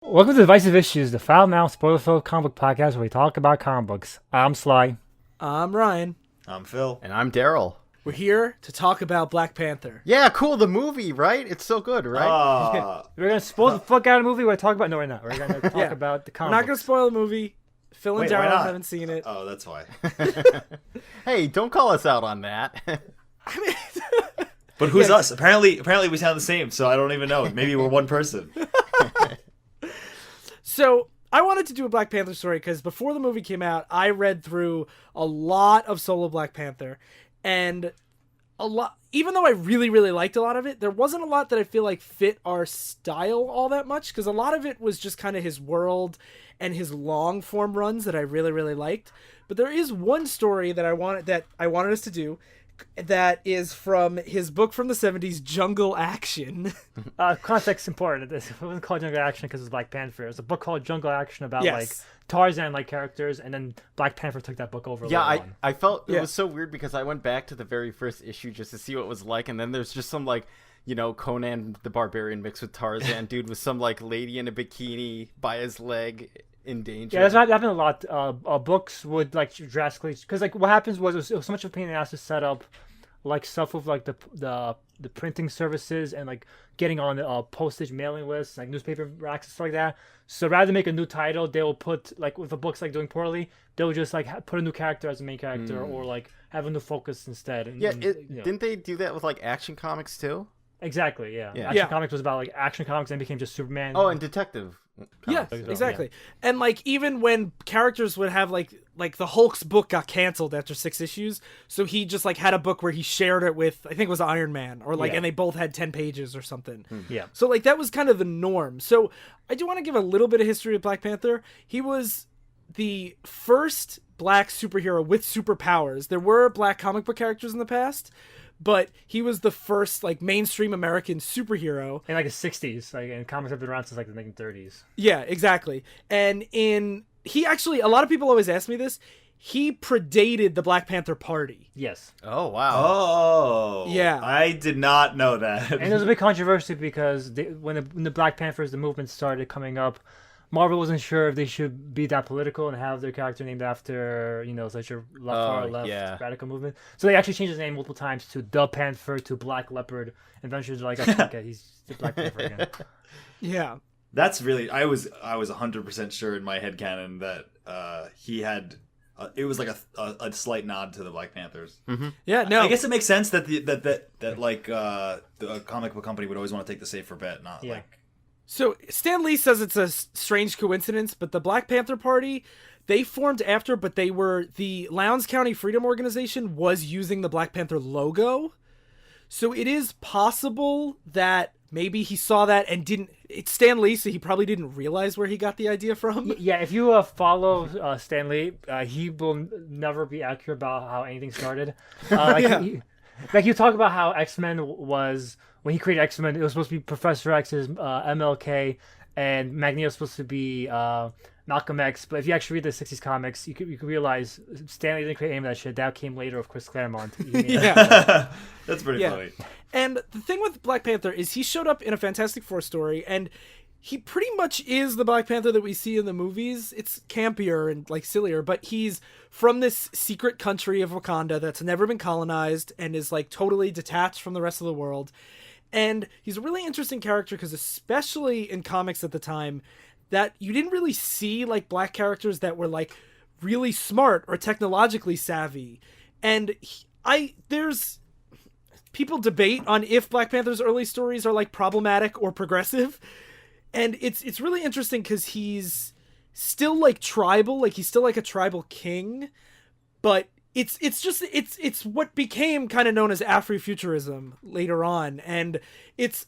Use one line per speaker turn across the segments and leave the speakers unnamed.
Welcome to Divisive Issues, the foul mouth spoiler-filled comic book podcast where we talk about comic books. I'm Sly.
I'm Ryan.
I'm Phil.
And I'm Darryl.
We're here to talk about Black Panther.
Yeah, cool, the movie, right? It's so good, right?
We're going to spoil the fuck out of the movie. We're talking about... No, we're not. We're going to talk about the
We're
comic
not going
books.
to spoil the movie. Phil and
Wait, why
Darryl
not?
haven't seen it.
Oh, that's why.
Hey, don't call us out on that.
I mean,
But who's us? Apparently we sound the same, so I don't even know. Maybe we're one person.
so I wanted to do a Black Panther story because before the movie came out, I read through a lot of solo Black Panther, and a lot. Even though I really, really liked a lot of it, there wasn't a lot that I feel like fit our style all that much because a lot of it was just kind of his world and his long form runs that I really, really liked. But there is one story that I wanted us to do that is from his book from the 70s, Jungle Action.
Context important. It wasn't called Jungle Action because it's Black Panther. It's a book called Jungle Action about
Yes.
like Tarzan-like characters, and then Black Panther took that book over.
Yeah,
later on.
I felt it
Yeah.
was so weird because I went back to the very first issue just to see what it was like, and then there's just some, like, you know, Conan the Barbarian mixed with Tarzan dude with some, like, lady in a bikini by his leg in danger.
Yeah, that's happened a lot. Books would like drastically because like what happens was it was so much of a pain in the ass to set up like stuff with like the printing services and like getting on postage mailing lists like newspaper racks and stuff like that. So rather than make a new title, they will put like with the book's like doing poorly, they'll just like put a new character as a main character or like have a new focus instead. And,
Yeah,
you know.
didn't they do that with, like, Action Comics, too?
Exactly. Yeah.
Yeah.
Action
Yeah.
Comics was about like Action Comics and became just Superman.
Oh, and Detective
Yeah,
Comics.
exactly. And like even when characters would have like the Hulk's book got canceled after 6 issues, so he just like had a book where he shared it with I think it was Iron Man or like
Yeah.
and they both had 10 pages or something.
Yeah.
So like that was kind of the norm. So I do want to give a little bit of history of Black Panther. He was the first black superhero with superpowers. There were black comic book characters in the past, but he was the first like mainstream American superhero.
In like the 60s, like and comics have been around since like the 1930s.
Yeah, exactly. And he actually, a lot of people always ask me this, he predated the Black Panther Party.
Yes.
Oh, wow.
Oh.
Yeah.
I did not know that.
And there was a big controversy because when the Black Panthers, the movement started coming up, Marvel wasn't sure if they should be that political and have their character named after, you know, such a far left
yeah.
radical movement. So they actually changed his name multiple times to The Panther to Black Leopard. And eventually they're like, okay, he's the Black Panther again.
Yeah.
That's really I was 100% sure in my headcanon that he had it was like a slight nod to the Black Panthers.
Yeah, no.
I guess it makes sense that that like the comic book company would always want to take the safer bet, not
Yeah.
like
So Stan Lee says it's a strange coincidence, but the Black Panther Party, they formed after, but they were the Lowndes County Freedom Organization was using the Black Panther logo. So it is possible that maybe he saw that and didn't. It's Stan Lee, so he probably didn't realize where he got the idea from.
Yeah, if you follow Stan Lee, he will never be accurate about how anything started. Like you talk about how X-Men was, when he created X-Men, it was supposed to be Professor X's MLK, and Magneto was supposed to be Malcolm X. But if you actually read the 60s comics, you could realize Stan Lee didn't create any of that shit. That came later with Chris Claremont.
Yeah.
that's pretty
Yeah.
funny.
And the thing with Black Panther is he showed up in a Fantastic Four story, and he pretty much is the Black Panther that we see in the movies. It's campier and like sillier, but he's from this secret country of Wakanda that's never been colonized and is like totally detached from the rest of the world. And he's a really interesting character because especially in comics at the time, that you didn't really see like black characters that were like really smart or technologically savvy. And there's people debate on if Black Panther's early stories are like problematic or progressive. And it's really interesting because he's still like tribal, like he's still like a tribal king, but it's what became kind of known as Afrofuturism later on, and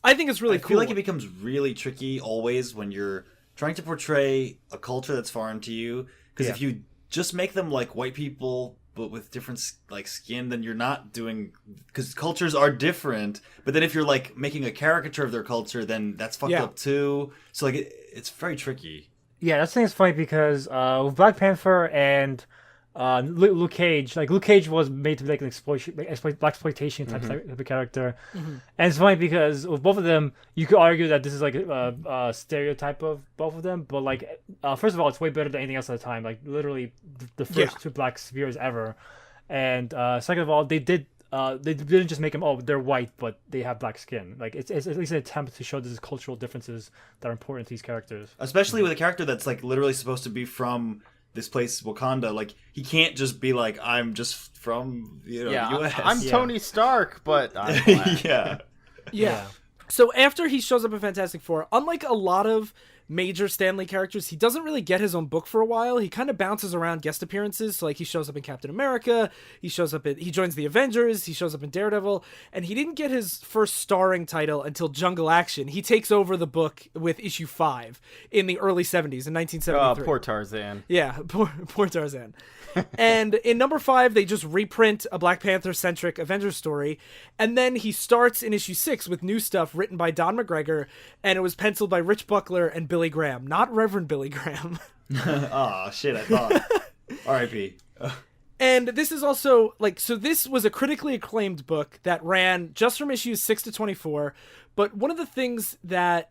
I think it's really cool.
I feel like it becomes really tricky always when you're trying to portray a culture that's foreign to you, because if you just make them like white people but with different like skin, then you're not doing, because cultures are different. But then if you're like making a caricature of their culture, then that's fucked up too. So like it's very tricky.
Yeah, that thing is funny because with Black Panther and Luke Cage. Like Luke Cage was made to be like an exploitation type of a character, and it's funny because with both of them, you could argue that this is like a stereotype of both of them. But like, first of all, it's way better than anything else at the time. Like literally, the first two black superheroes ever, and second of all, they didn't just make them they're white, but they have black skin. Like it's at least an attempt to show these cultural differences that are important to these characters.
Especially with a character that's like literally supposed to be from this place, Wakanda. Like he can't just be like, I'm just from the U.S.
I'm Tony Stark, but I'm black.
Yeah. So after he shows up in Fantastic Four, unlike a lot of major Stan Lee characters, he doesn't really get his own book for a while. He kind of bounces around guest appearances. So like he shows up in Captain America, he joins the Avengers, he shows up in Daredevil, and he didn't get his first starring title until Jungle Action. He takes over the book with issue 5 in the early 70s in 1973.
Oh, poor Tarzan.
Yeah, poor Tarzan. And in number 5, they just reprint a Black Panther-centric Avengers story, and then he starts in issue 6 with new stuff written by Don McGregor, and it was penciled by Rich Buckler and Billy Graham, not Reverend Billy Graham.
Oh, shit, I thought. R.I.P.
And this is also, so this was a critically acclaimed book that ran just from issues 6 to 24, but one of the things that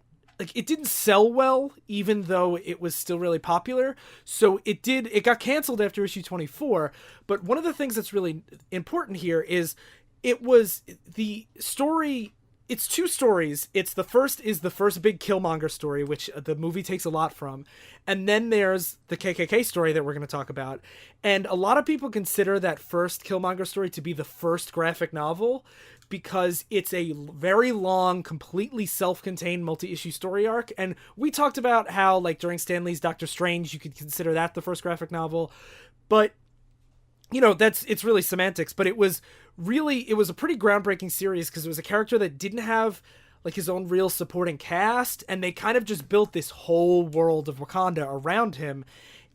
it didn't sell well, even though it was still really popular. So it got canceled after issue 24. But one of the things that's really important here is it was the story. It's 2 stories. The first big Killmonger story, which the movie takes a lot from. And then there's the KKK story that we're going to talk about. And a lot of people consider that first Killmonger story to be the first graphic novel, because it's a very long, completely self-contained multi-issue story arc. And we talked about how, during Stan Lee's Doctor Strange, you could consider that the first graphic novel. But, it's really semantics. But it was a pretty groundbreaking series because it was a character that didn't have, his own real supporting cast. And they kind of just built this whole world of Wakanda around him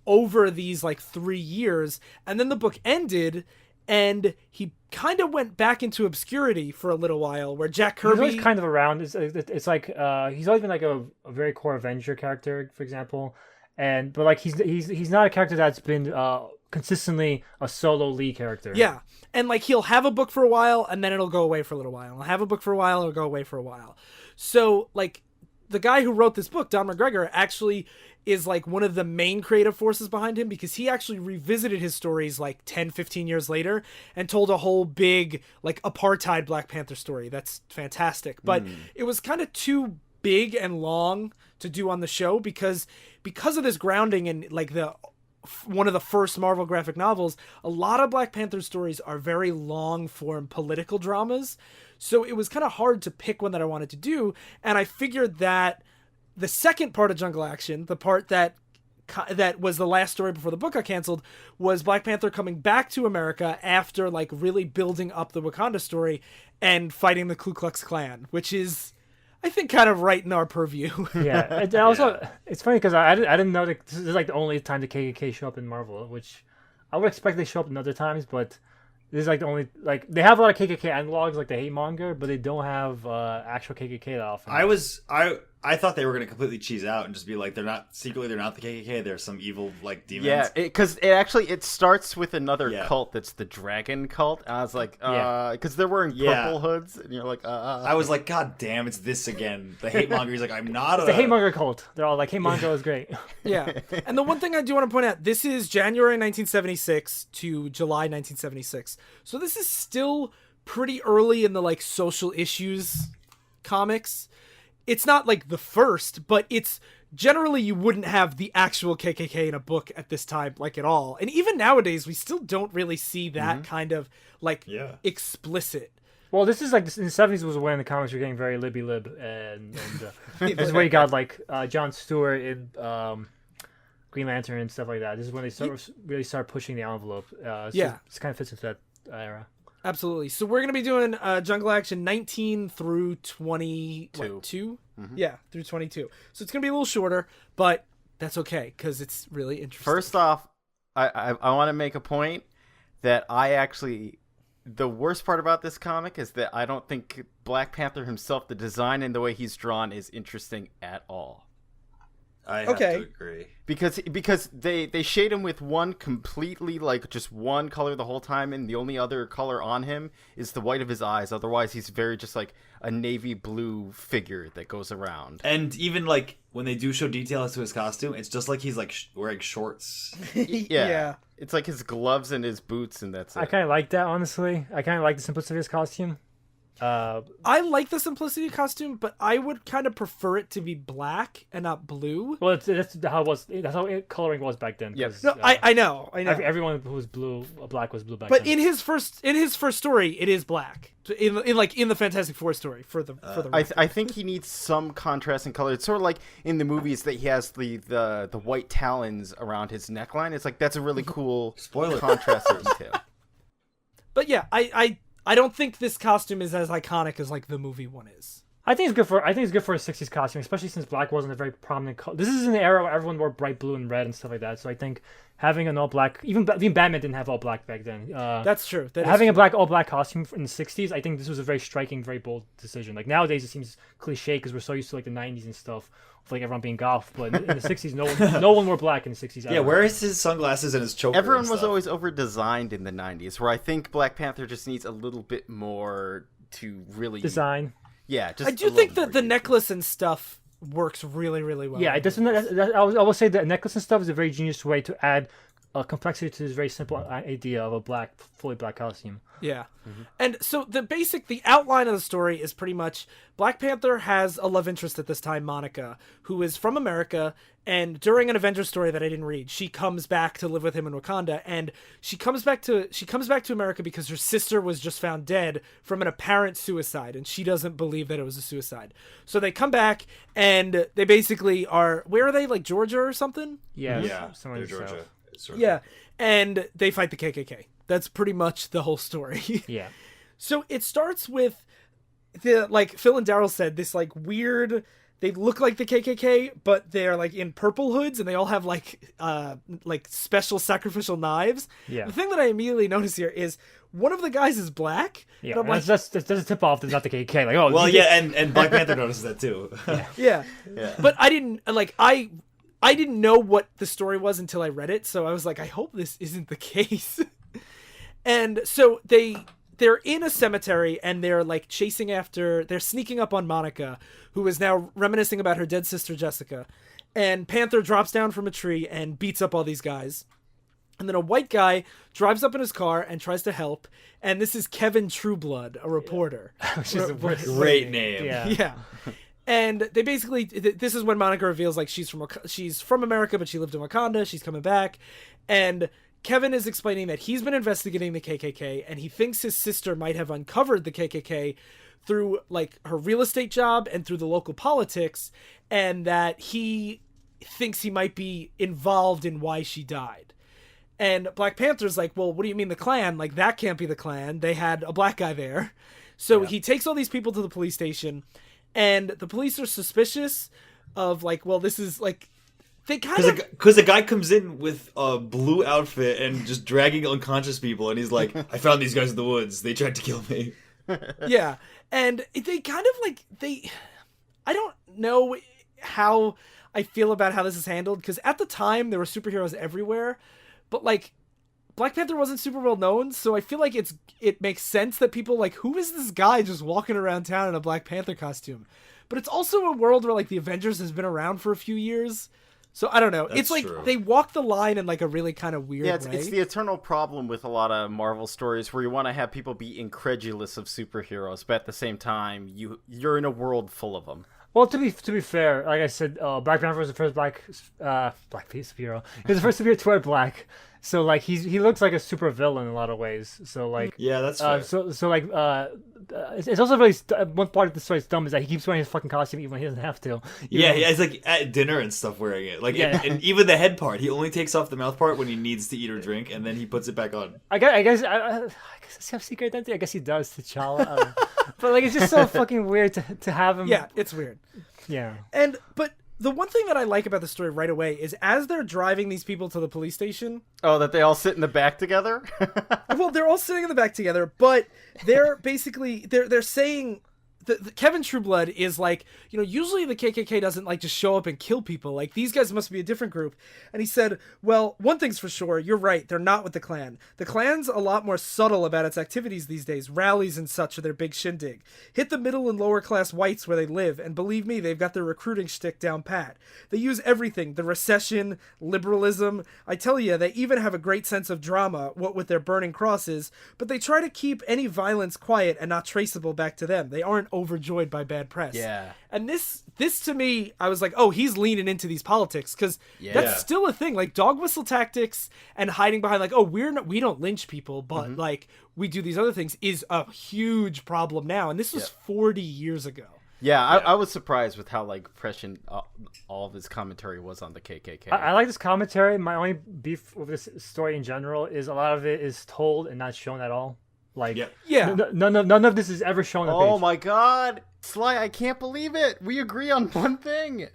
over these, 3 years. And then the book ended, and he kind of went back into obscurity for a little while, where Jack Kirby...
He's always kind of around. It's like he's always been a very core Avenger character, for example, but he's not a character that's been consistently a solo lead character.
Yeah, and he'll have a book for a while, and then it'll go away for a little while. He'll have a book for a while, it'll go away for a while. So the guy who wrote this book, Don McGregor, actually is one of the main creative forces behind him, because he actually revisited his stories 10, 15 years later and told a whole big apartheid Black Panther story. That's fantastic. But it was kind of too big and long to do on the show because of this grounding in one of the first Marvel graphic novels. A lot of Black Panther stories are very long form political dramas. So it was kind of hard to pick one that I wanted to do. And I figured that the second part of Jungle Action, the part that was the last story before the book got canceled, was Black Panther coming back to America after really building up the Wakanda story and fighting the Ku Klux Klan, which is, I think, kind of right in our purview.
Yeah. And also, it's funny because I didn't know that this is the only time the KKK show up in Marvel, which I would expect they show up in other times, but this is the only, they have a lot of KKK analogs, like the Hate Monger, but they don't have actual KKK that often.
I thought they were going to completely cheese out and just be they're not the KKK, they're some evil demons.
Yeah, because it starts with another cult that's the Dragon Cult. And I was like, because they're wearing purple hoods, and you're like,
I was like, God damn, it's this again. The Hate Monger. He's like, I'm not
the Hate Monger cult. They're all like, Hate Monger is great.
Yeah, and the one thing I do want to point out, this is January 1976 to July 1976, so this is still pretty early in the social issues comics. It's not the first, but it's generally you wouldn't have the actual KKK in a book at this time at all. And even nowadays, we still don't really see that kind of explicit.
Well, this is in the 70s was when the comics were getting very libby-lib, and this is where you got Jon Stewart in Green Lantern and stuff like that. This is when they really start pushing the envelope. It kind of fits into that era.
Absolutely. So we're going to be doing Jungle Action 19 through 22? Yeah, through 22. So it's going to be a little shorter, but that's okay because it's really interesting.
First off, I want to make a point that the worst part about this comic is that I don't think Black Panther himself, the design and the way he's drawn, is interesting at all.
I have to agree.
Because they shade him with one completely, like, just one color the whole time, and the only other color on him is the white of his eyes. Otherwise, he's very just like a navy blue figure that goes around.
And even, like, when they do show details to his costume, it's just like he's, like, wearing shorts.
Yeah. It's like his gloves and his boots, and that's it.
I kind of like that, honestly. I kind of like the simplicity of his costume.
I like the simplicity of costume, but I would kind of prefer it to be black and not blue.
Well, that's how it was. That's how coloring was back then.
Yep.
No, I know.
Everyone who was black was blue back
But
then.
in his first story, it is black. In the Fantastic Four story for the
I think he needs some contrast in color. It's sort of like in the movies that he has the white talons around his neckline. It's like that's a really cool
Spoiler.
contrast detail.
But yeah, I don't think this costume is as iconic as like the movie one is.
I think it's good for a '60s costume, especially since black wasn't a very prominent color. This is an era where everyone wore bright blue and red and stuff like that. So I think having an all black, even Batman didn't have all black back then.
That's true.
Having a all black costume in the '60s, I think this was a very striking, very bold decision. Like nowadays, it seems cliche because we're so used to like the '90s and stuff, with like everyone being goth. But in the '60s, no one wore black in the '60s.
Yeah, where is his sunglasses and his choker?
Everyone was always over designed in the '90s, where I think Black Panther just needs a little bit more to really
design.
Yeah, just
I do think that the necklace and stuff works really, really well.
Yeah, it doesn't. I will say that necklace and stuff is a very genius way to add complexity to this very simple idea of a fully black costume.
Yeah. Mm-hmm. And so the outline of the story is pretty much Black Panther has a love interest at this time, Monica, who is from America, and during an Avengers story that I didn't read, she comes back to live with him in Wakanda, and she comes back to America because her sister was just found dead from an apparent suicide, and she doesn't believe that it was a suicide. So they come back, and they basically are, where are they, like Georgia or something?
Yeah,
they're Georgia.
Yeah, and they fight the KKK. That's pretty much the whole story.
Yeah.
So it starts with like Phil and Darryl said, this like weird, they look like the KKK, but they're like in purple hoods and they all have like special sacrificial knives.
Yeah.
The thing that I immediately notice here is one of the guys is black.
Yeah,
I'm like,
that's a tip off. That's not the KKK. Like, oh,
well, yeah, and Black Panther notices that too.
yeah. But I didn't I didn't know what the story was until I read it, so I was like, I hope this isn't the case. And so they're in a cemetery and they're like they're sneaking up on Monica, who is now reminiscing about her dead sister Jessica. And Panther drops down from a tree and beats up all these guys. And then a white guy drives up in his car and tries to help. And this is Kevin Trueblood, a reporter.
Which is a
Great name.
Yeah. And they basically, this is when Monica reveals like she's from America, but she lived in Wakanda. She's coming back. And Kevin is explaining that he's been investigating the KKK and he thinks his sister might have uncovered the KKK through like her real estate job and through the local politics, and that he thinks he might be involved in why she died. And Black Panther's like, well, what do you mean the Klan? Like, that can't be the Klan. They had a black guy there. So he takes all these people to the police station, and the police are suspicious of like, well, this is like, they kind of...
Because the guy comes in with a blue outfit and just dragging unconscious people, and he's like, I found these guys in the woods. They tried to kill me.
Yeah. And they kind of like, I don't know how I feel about how this is handled, because at the time there were superheroes everywhere, but like Black Panther wasn't super well known, so I feel like it makes sense that people like, who is this guy just walking around town in a Black Panther costume? But it's also a world where like the Avengers has been around for a few years. So I don't know.
That's
it's like
true.
They walk the line in like a really kind of weird way.
It's the eternal problem with a lot of Marvel stories where you want to have people be incredulous of superheroes, but at the same time, you're in a world full of them.
Well, to be fair, like I said, Black Panther was the first black superhero. He was the first superhero to wear black. So like he looks like a super villain in a lot of ways. So like
Yeah, that's fair.
It's also really one part of the story that's dumb is that he keeps wearing his fucking costume even when he doesn't have to.
Yeah, it's like at dinner and stuff wearing it. Like, and even the head part, he only takes off the mouth part when he needs to eat or drink, and then he puts it back on.
I guess does he have secret identity? I guess he does, T'Challa. But like, it's just so fucking weird to have him.
Yeah, it's weird.
Yeah.
But the one thing that I like about the story right away is as they're driving these people to the police station.
Oh, that they all sit in the back together?
Well, they're all sitting in the back together, but they're basically they're saying the Kevin Trueblood is like, usually the KKK doesn't like just show up and kill people. Like, these guys must be a different group. And he said, well, one thing's for sure, you're right, they're not with the Klan. The Klan's a lot more subtle about its activities these days. Rallies and such are their big shindig. Hit the middle and lower class whites where they live, and believe me, they've got their recruiting shtick down pat. They use everything, the recession, liberalism. I tell you, they even have a great sense of drama, what with their burning crosses, but they try to keep any violence quiet and not traceable back to them. They aren't overjoyed by bad press.
Yeah.
And this to me, I was like, oh, he's leaning into these politics, because that's still a thing. Like, dog whistle tactics and hiding behind, like, oh, we don't lynch people, but like we do these other things is a huge problem now. And this was 40 years ago.
Yeah, I was surprised with how like prescient all of his commentary was on the KKK.
I like this commentary. My only beef with this story in general is a lot of it is told and not shown at all. Like, none of this is ever shown.
Oh my God, Sly! I can't believe it. We agree on one thing.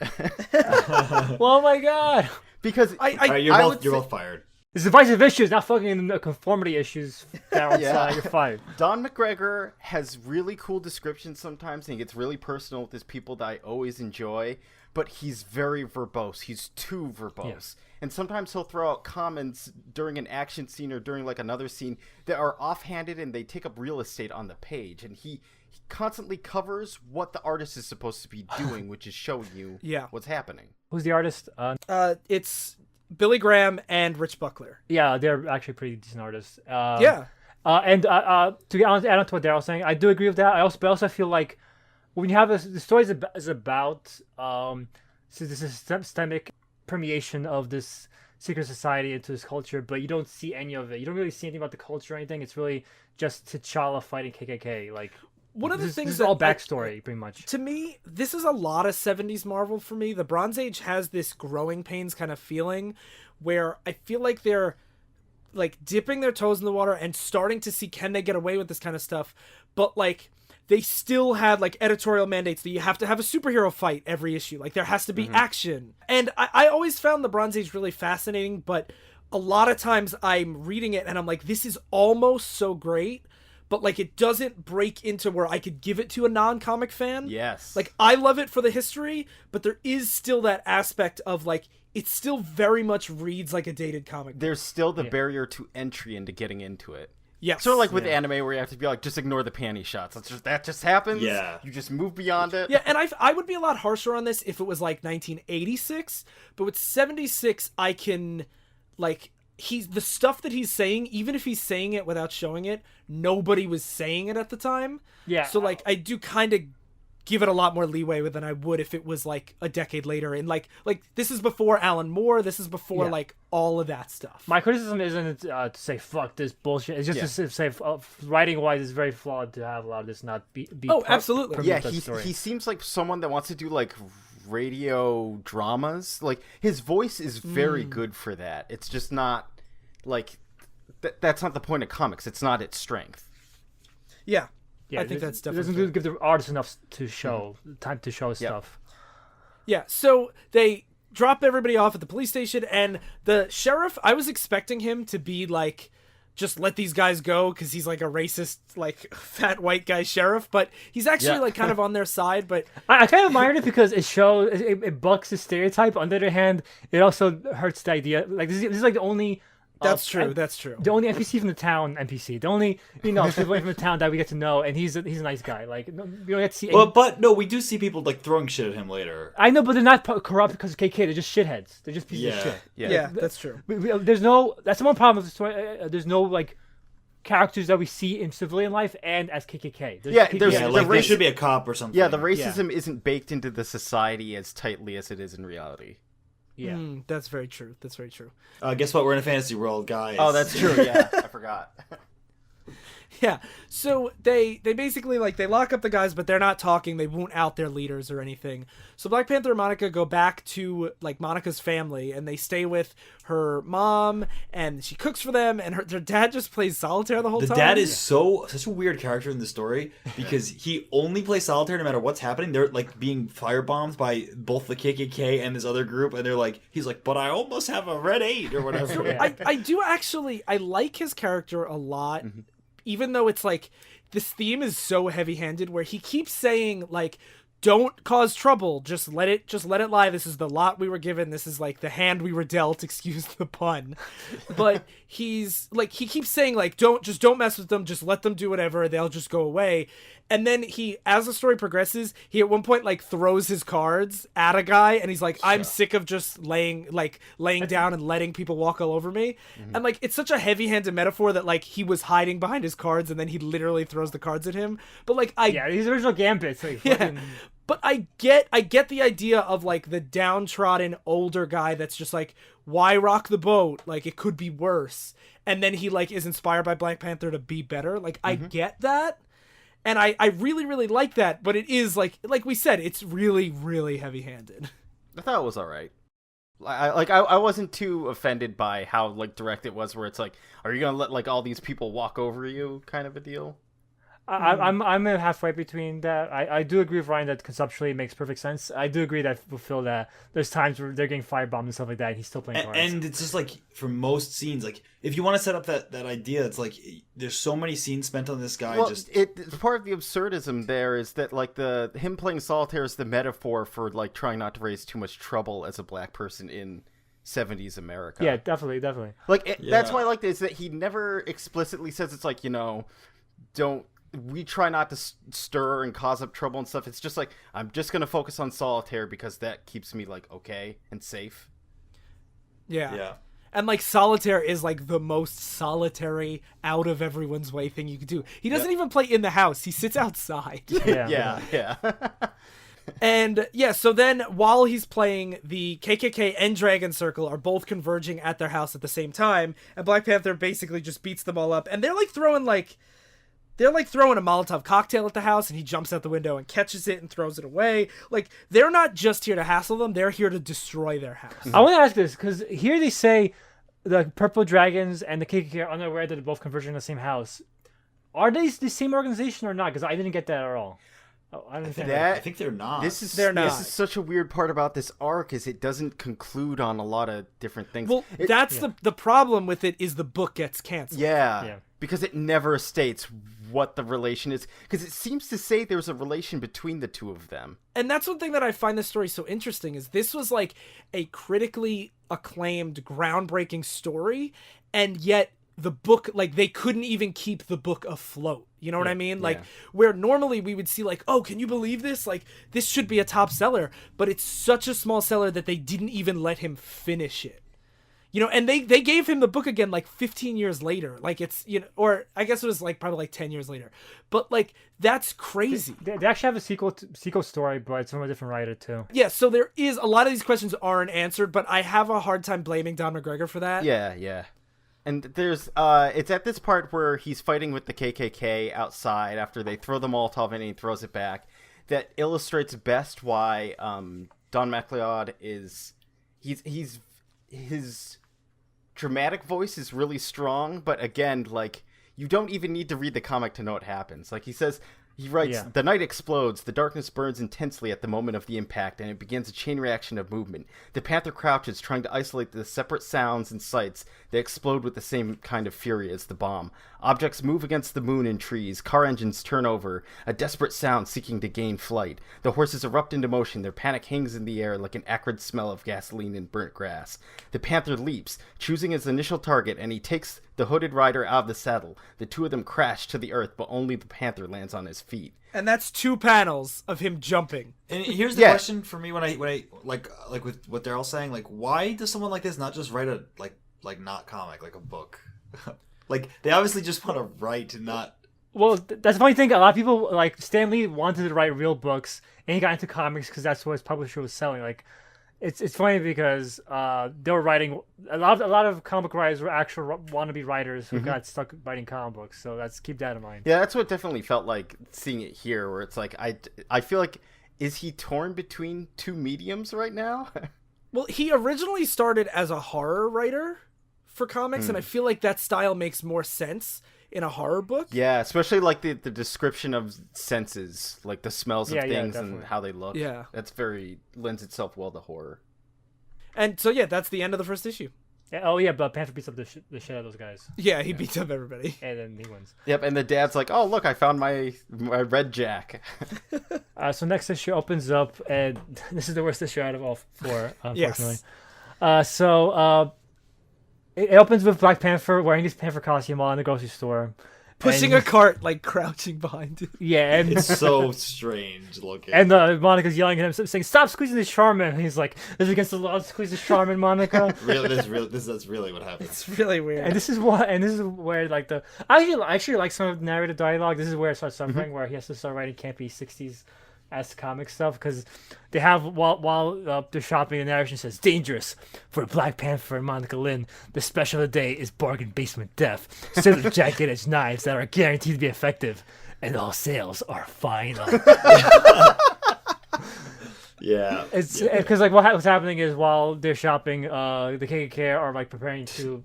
Oh my God!
Because
you're both fired.
It's divisive issues, not fucking conformity issues. Darryl and Sly, you're fired.
Don McGregor has really cool descriptions sometimes, and he gets really personal with his people that I always enjoy. But he's very verbose. He's too verbose. Yeah. And sometimes he'll throw out comments during an action scene or during like another scene that are offhanded and they take up real estate on the page. And he constantly covers what the artist is supposed to be doing, which is showing you what's happening.
Who's the artist?
It's Billy Graham and Rich Buckler.
Yeah, they're actually pretty decent artists. And to add on to what Daryl's saying, I do agree with that. I also feel like when you have the story is about this systemic permeation of this secret society into this culture, but you don't see any of it. You don't really see anything about the culture or anything. It's really just T'Challa fighting KKK. Like,
one of the things
this is all backstory, pretty much.
To me, this is a lot of 70s Marvel for me. The Bronze Age has this growing pains kind of feeling where I feel like they're like dipping their toes in the water and starting to see, can they get away with this kind of stuff? But like, they still had like editorial mandates that you have to have a superhero fight every issue. Like, there has to be action. And I always found the Bronze Age really fascinating, but a lot of times I'm reading it and I'm like, this is almost so great, but like it doesn't break into where I could give it to a non-comic fan.
Yes.
Like, I love it for the history, but there is still that aspect of like, it still very much reads like a dated comic book.
There's still the barrier to entry into getting into it.
Yeah,
sort of like with anime where you have to be like, just ignore the panty shots. That just happens.
Yeah.
You just move beyond it.
Yeah, and I would be a lot harsher on this if it was like 1986, but with 76, I can, like, the stuff that he's saying, even if he's saying it without showing it, nobody was saying it at the time.
Yeah.
So like, I do kind of give it a lot more leeway than I would if it was like a decade later. And like this is before Alan Moore. This is before like all of that stuff.
My criticism isn't to say fuck this bullshit. It's just to say writing wise, it's very flawed to have a lot of this not be.
Absolutely.
Yeah, he seems like someone that wants to do like radio dramas. Like, his voice is very good for that. It's just not like that's not the point of comics. It's not its strength.
Yeah. Yeah, I think that's definitely.
It doesn't give the artist enough to show time to show stuff.
Yeah, so they drop everybody off at the police station, and the sheriff. I was expecting him to be like, just let these guys go because he's like a racist, like fat white guy sheriff, but he's actually like kind of on their side. But
I kind of admired it because it shows it bucks the stereotype. On the other hand, it also hurts the idea. Like, this is like the only.
That's true. That's true.
The only NPC from the town, the only people from the town that we get to know, and he's a nice guy. Like, we don't get to see.
But no, we do see people like throwing shit at him later.
I know, but they're not corrupt because of KK. They're just shitheads. They're just pieces of shit.
Yeah, that's true.
There's no. That's the one problem with the story. There's no like characters that we see in civilian life and as KKK.
There should be a cop or something.
Yeah, the racism isn't baked into the society as tightly as it is in reality.
Yeah,
that's very true. That's very true.
Guess what? We're in a fantasy world, guys.
Oh, that's true. Yeah, I forgot.
Yeah, so they basically, like, they lock up the guys, but they're not talking. They won't out their leaders or anything. So Black Panther and Monica go back to, like, Monica's family, and they stay with her mom, and she cooks for them, and their dad just plays solitaire the whole time.
The dad is such a weird character in the story, because he only plays solitaire no matter what's happening. They're, like, being firebombed by both the KKK and this other group, and he's like, but I almost have a red 8, or whatever.
I do actually, I like his character a lot. even though it's like this theme is so heavy-handed where he keeps saying like, don't cause trouble, just let it lie. This is the lot we were given. This is like the hand we were dealt, excuse the pun. But he's like, he keeps saying like, don't mess with them, just let them do whatever, they'll just go away. And then he, as the story progresses, he at one point like throws his cards at a guy and he's like, I'm sick of just laying down and letting people walk all over me. And like, it's such a heavy-handed metaphor that like he was hiding behind his cards and then he literally throws the cards at him. But like,
these original gambits. Like, fucking...
But I get the idea of like the downtrodden older guy that's just like, why rock the boat? Like, it could be worse. And then he like is inspired by Black Panther to be better. Like, I get that. And I really, really like that. But it is like we said, it's really, really heavy-handed.
I thought it was all right. I wasn't too offended by how like direct it was, where it's like, are you gonna let like all these people walk over you, kind of a deal.
I'm halfway between that. I do agree with Ryan that conceptually it makes perfect sense. I do agree that I feel that there's times where they're getting firebombed and stuff like that, and he's still playing cards.
And it's just like, for most scenes, like, if you want to set up that idea, it's like, there's so many scenes spent on this guy.
Well, it's part of the absurdism there is that, like, him playing solitaire is the metaphor for, like, trying not to raise too much trouble as a black person in 70s America.
Yeah, definitely.
Like, that's why I like this, that he never explicitly says it's like, we try not to stir and cause up trouble and stuff. It's just like, I'm just going to focus on solitaire because that keeps me, like, okay and safe.
Yeah. And, like, solitaire is, like, the most solitary, out of everyone's way thing you could do. He doesn't even play in the house. He sits outside.
Yeah.
And, so then, while he's playing, the KKK and Dragon Circle are both converging at their house at the same time, and Black Panther basically just beats them all up. And they're throwing a Molotov cocktail at the house, and he jumps out the window and catches it and throws it away. Like, they're not just here to hassle them, they're here to destroy their house.
I want to ask this, because here they say the Purple Dragons and the KKK are unaware that they're both converging in the same house. Are they the same organization or not? Because I didn't get that at all. I
think they're not.
This is such a weird part about this arc, is it doesn't conclude on a lot of different things.
Well, the problem with it is the book gets canceled.
Yeah. Because it never states what the relation is. Because it seems to say there's a relation between the two of them.
And that's one thing that I find this story so interesting, is this was like a critically acclaimed, groundbreaking story, and yet the book, like, they couldn't even keep the book afloat. You know what I mean? Like, where normally we would see, like, oh, can you believe this? Like, this should be a top seller. But it's such a small seller that they didn't even let him finish it. And they gave him the book again, like, 15 years later. Like, it's, or I guess it was, like, probably, like, 10 years later. But, like, that's crazy.
They actually have a sequel story, but it's from a different writer, too.
Yeah, so there is, a lot of these questions aren't answered, but I have a hard time blaming Don McGregor for that.
Yeah. And there's, it's at this part where he's fighting with the KKK outside after they throw the Molotov in and he throws it back, that illustrates best why Don McLeod is, his dramatic voice is really strong, but again, like, you don't even need to read the comic to know what happens. Like, he writes, The night explodes, the darkness burns intensely at the moment of the impact, and it begins a chain reaction of movement. The Panther crouches, trying to isolate the separate sounds and sights that explode with the same kind of fury as the bomb. Objects move against the moon and trees, car engines turn over, a desperate sound seeking to gain flight. The horses erupt into motion, their panic hangs in the air like an acrid smell of gasoline and burnt grass. The Panther leaps, choosing his initial target, and he takes the hooded rider out of the saddle. The two of them crash to the earth, but only the Panther lands on his feet.
And that's 2 panels of him jumping.
And here's the question for me when I like with what Daryl's saying, like, why does someone like this not just write a like not comic, like a book? Like, they obviously just want to write and not.
Well, that's the funny thing. A lot of people, like, Stan Lee wanted to write real books, and he got into comics because that's what his publisher was selling. Like, it's funny because they were writing a lot of comic book writers were actual wannabe writers who got stuck writing comic books. So keep that in mind.
Yeah, that's what definitely felt like seeing it here, where it's like I feel like, is he torn between two mediums right now?
Well, he originally started as a horror writer for comics, and I feel like that style makes more sense in a horror book.
Yeah, especially like the description of senses, like the smells of things and how they look.
Yeah.
That's lends itself well to horror.
And so, that's the end of the first issue.
Oh yeah, but Panther beats up the shit out of those guys,
Yeah, he beats up everybody.
and then he wins.
Yep, and the dad's like, "Oh, look, I found my red jack."
So next issue opens up, and this is the worst issue out of all four, unfortunately.
Yes.
It opens with Black Panther wearing his Panther costume while in the grocery store.
Pushing a cart, like crouching behind him.
Yeah, and
It's so strange looking.
and Monica's yelling at him, saying, "Stop squeezing this Charmin!" And he's like, "This is against the law to squeeze this Charmin, Monica."
that's really what happens.
It's really weird.
And this is where like I actually like some of the narrative dialogue. This is where it starts suffering, where he has to start writing campy '60s as comic stuff, because they have while they're shopping, the narration says, "Dangerous for Black Panther and Monica Lynn. The special of the day is bargain basement death. Silver jacket edge knives that are guaranteed to be effective, and all sales are final."
Yeah.
It's because like what's happening is while they're shopping, the KKK are like preparing to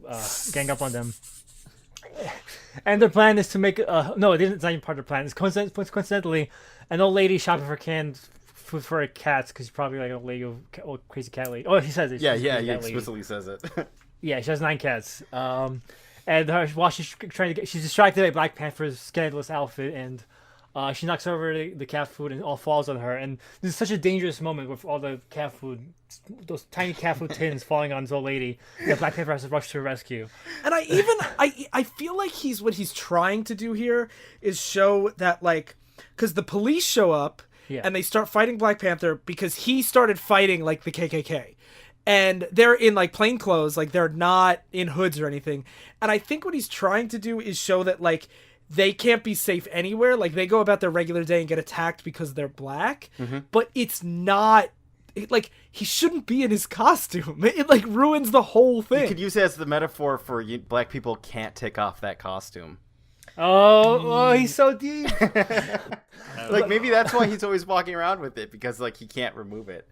gang up on them. And their plan is to make no, it's not even part of the plan. It's coincidentally an old lady shopping for canned food for her cats, because she's probably like old crazy cat lady. Oh, he says it.
Yeah, he explicitly says it.
Yeah, she has 9 cats. And while she's she's distracted by Black Panther's scandalous outfit, and she knocks over the cat food, and all falls on her. And this is such a dangerous moment with all the cat food, those tiny cat food tins falling on this old lady, that Black Panther has to rush to her rescue.
And I feel like what he's trying to do here is show that, like, because the police show up and they start fighting Black Panther because he started fighting like the KKK. And they're in like plain clothes, like they're not in hoods or anything. And I think what he's trying to do is show that like they can't be safe anywhere. Like they go about their regular day and get attacked because they're black. But it's not like he shouldn't be in his costume. It like ruins the whole thing.
You could use it as the metaphor for black people can't take off that costume.
Oh, he's so deep.
Like maybe that's why he's always walking around with it, because like he can't remove it.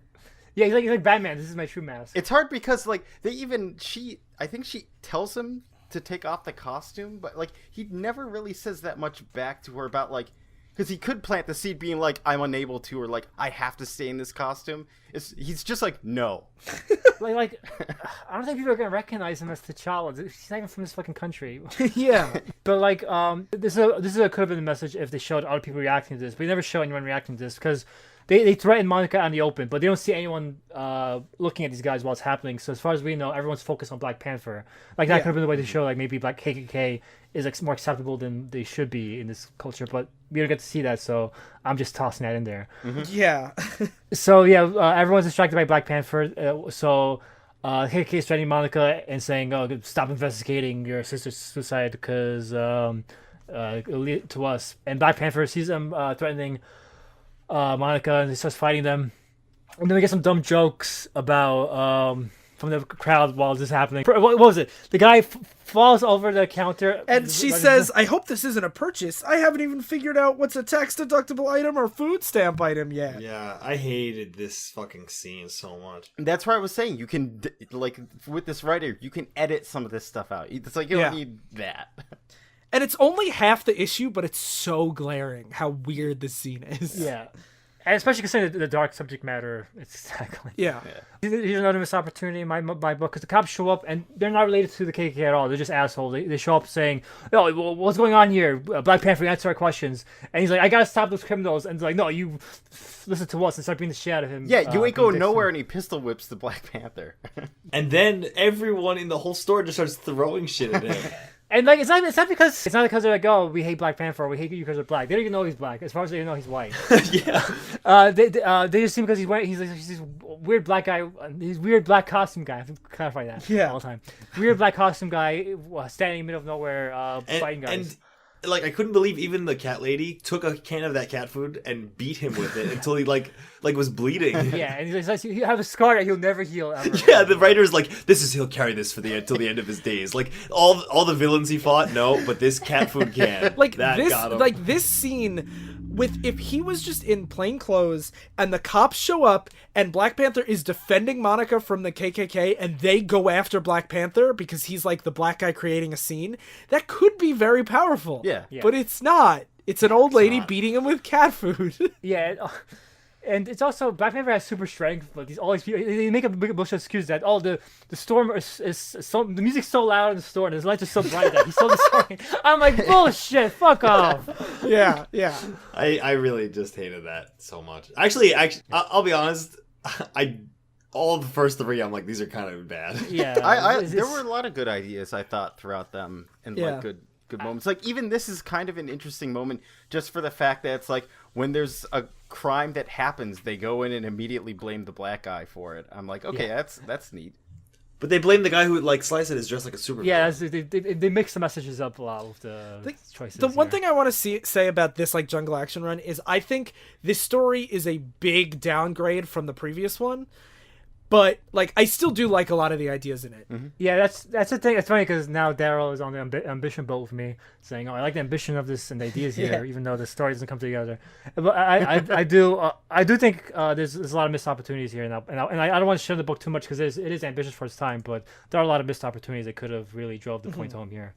Yeah, he's like Batman. This is my true mask.
It's hard because like I think she tells him to take off the costume, but like he never really says that much back to her about like, because he could plant the seed being like, I'm unable to, or like I have to stay in this costume. He's just like, no.
like I don't think people are gonna recognize him as T'Challa. He's not even from this fucking country.
Yeah.
But like this could have been the message if they showed other people reacting to this, but they never show anyone reacting to this, because they threaten Monica out in the open, but they don't see anyone looking at these guys while it's happening. So as far as we know, everyone's focused on Black Panther. Like that could have been the way to show like maybe Black KKK is like more acceptable than they should be in this culture, but we don't get to see that, so I'm just tossing that in there.
Yeah.
So yeah, everyone's distracted by Black Panther. KKK is threatening Monica and saying, "Oh, stop investigating your sister's suicide because it'll lead to us." And Black Panther sees them threatening Monica, and he starts fighting them. And then we get some dumb jokes about from the crowd while this is happening. What was it? The guy falls over the counter,
and she says, "I hope this isn't a purchase. I haven't even figured out what's a tax-deductible item or food stamp item yet."
Yeah, I hated this fucking scene so much.
That's why I was saying you can like with this writer, you can edit some of this stuff out. It's like you don't need that.
And it's only half the issue, but it's so glaring how weird this scene is.
Yeah. And especially considering the dark subject matter. It's exactly.
Yeah.
Here's another missed opportunity in my book, because the cops show up and they're not related to the KKK at all. They're just assholes. They show up saying, "Oh, well, what's going on here? Black Panther, answer our questions." And he's like, "I gotta stop those criminals." And they're like, "No, you listen to us," and start beating the shit out of him.
Yeah, you ain't going nowhere, and he pistol whips the Black Panther.
And then everyone in the whole store just starts throwing shit at him.
And like it's not because they're like, "Oh, we hate Black Panther, or we hate you because they're black." They don't even know he's black. As far as they know, he's white.
Yeah.
They just see him because he's this weird black guy. He's weird black costume guy. I have to clarify that all the time. Weird black costume guy standing in the middle of nowhere fighting guys.
And like I couldn't believe even the cat lady took a can of that cat food and beat him with it until he like was bleeding.
Yeah, and he's like, "You have a scar that he'll never heal ever."
Yeah, the writer's like, he'll carry this for till the end of his days. Like all the villains he fought, no, but this cat food can.
Like
that
this,
got him.
like this scene with, if he was just in plain clothes and the cops show up and Black Panther is defending Monica from the KKK and they go after Black Panther because he's like the black guy creating a scene, that could be very powerful.
Yeah.
But it's not. It's an old lady beating him with cat food.
Yeah. And it's also Black Panther has super strength, but all these people they make a big bullshit excuse that the storm is so the music's so loud in the storm and his lights are so bright that he's so disoriented. I'm like bullshit, fuck off.
Yeah.
I really just hated that so much. Actually, I'll be honest. All the first three, I'm like, these are kind of bad.
Yeah,
there were a lot of good ideas I thought throughout them, and like good moments. Like even this is kind of an interesting moment, just for the fact that it's like when there's a crime that happens, they go in and immediately blame the black guy for it. I'm like, okay, that's neat.
But they blame the guy who like Sly said is dressed like a supervillain.
Yeah, they mix the messages up a lot with the choices.
The one thing I want to say about this like Jungle Action run is I think this story is a big downgrade from the previous one. But like, I still do like a lot of the ideas in it.
Mm-hmm.
Yeah, that's the thing. It's funny because now Darryl is on the ambition boat with me, saying, "Oh, I like the ambition of this and the ideas here, even though the story doesn't come together." But I do think there's a lot of missed opportunities here, and I don't want to share the book too much because it is ambitious for its time, but there are a lot of missed opportunities that could have really drove the point home here.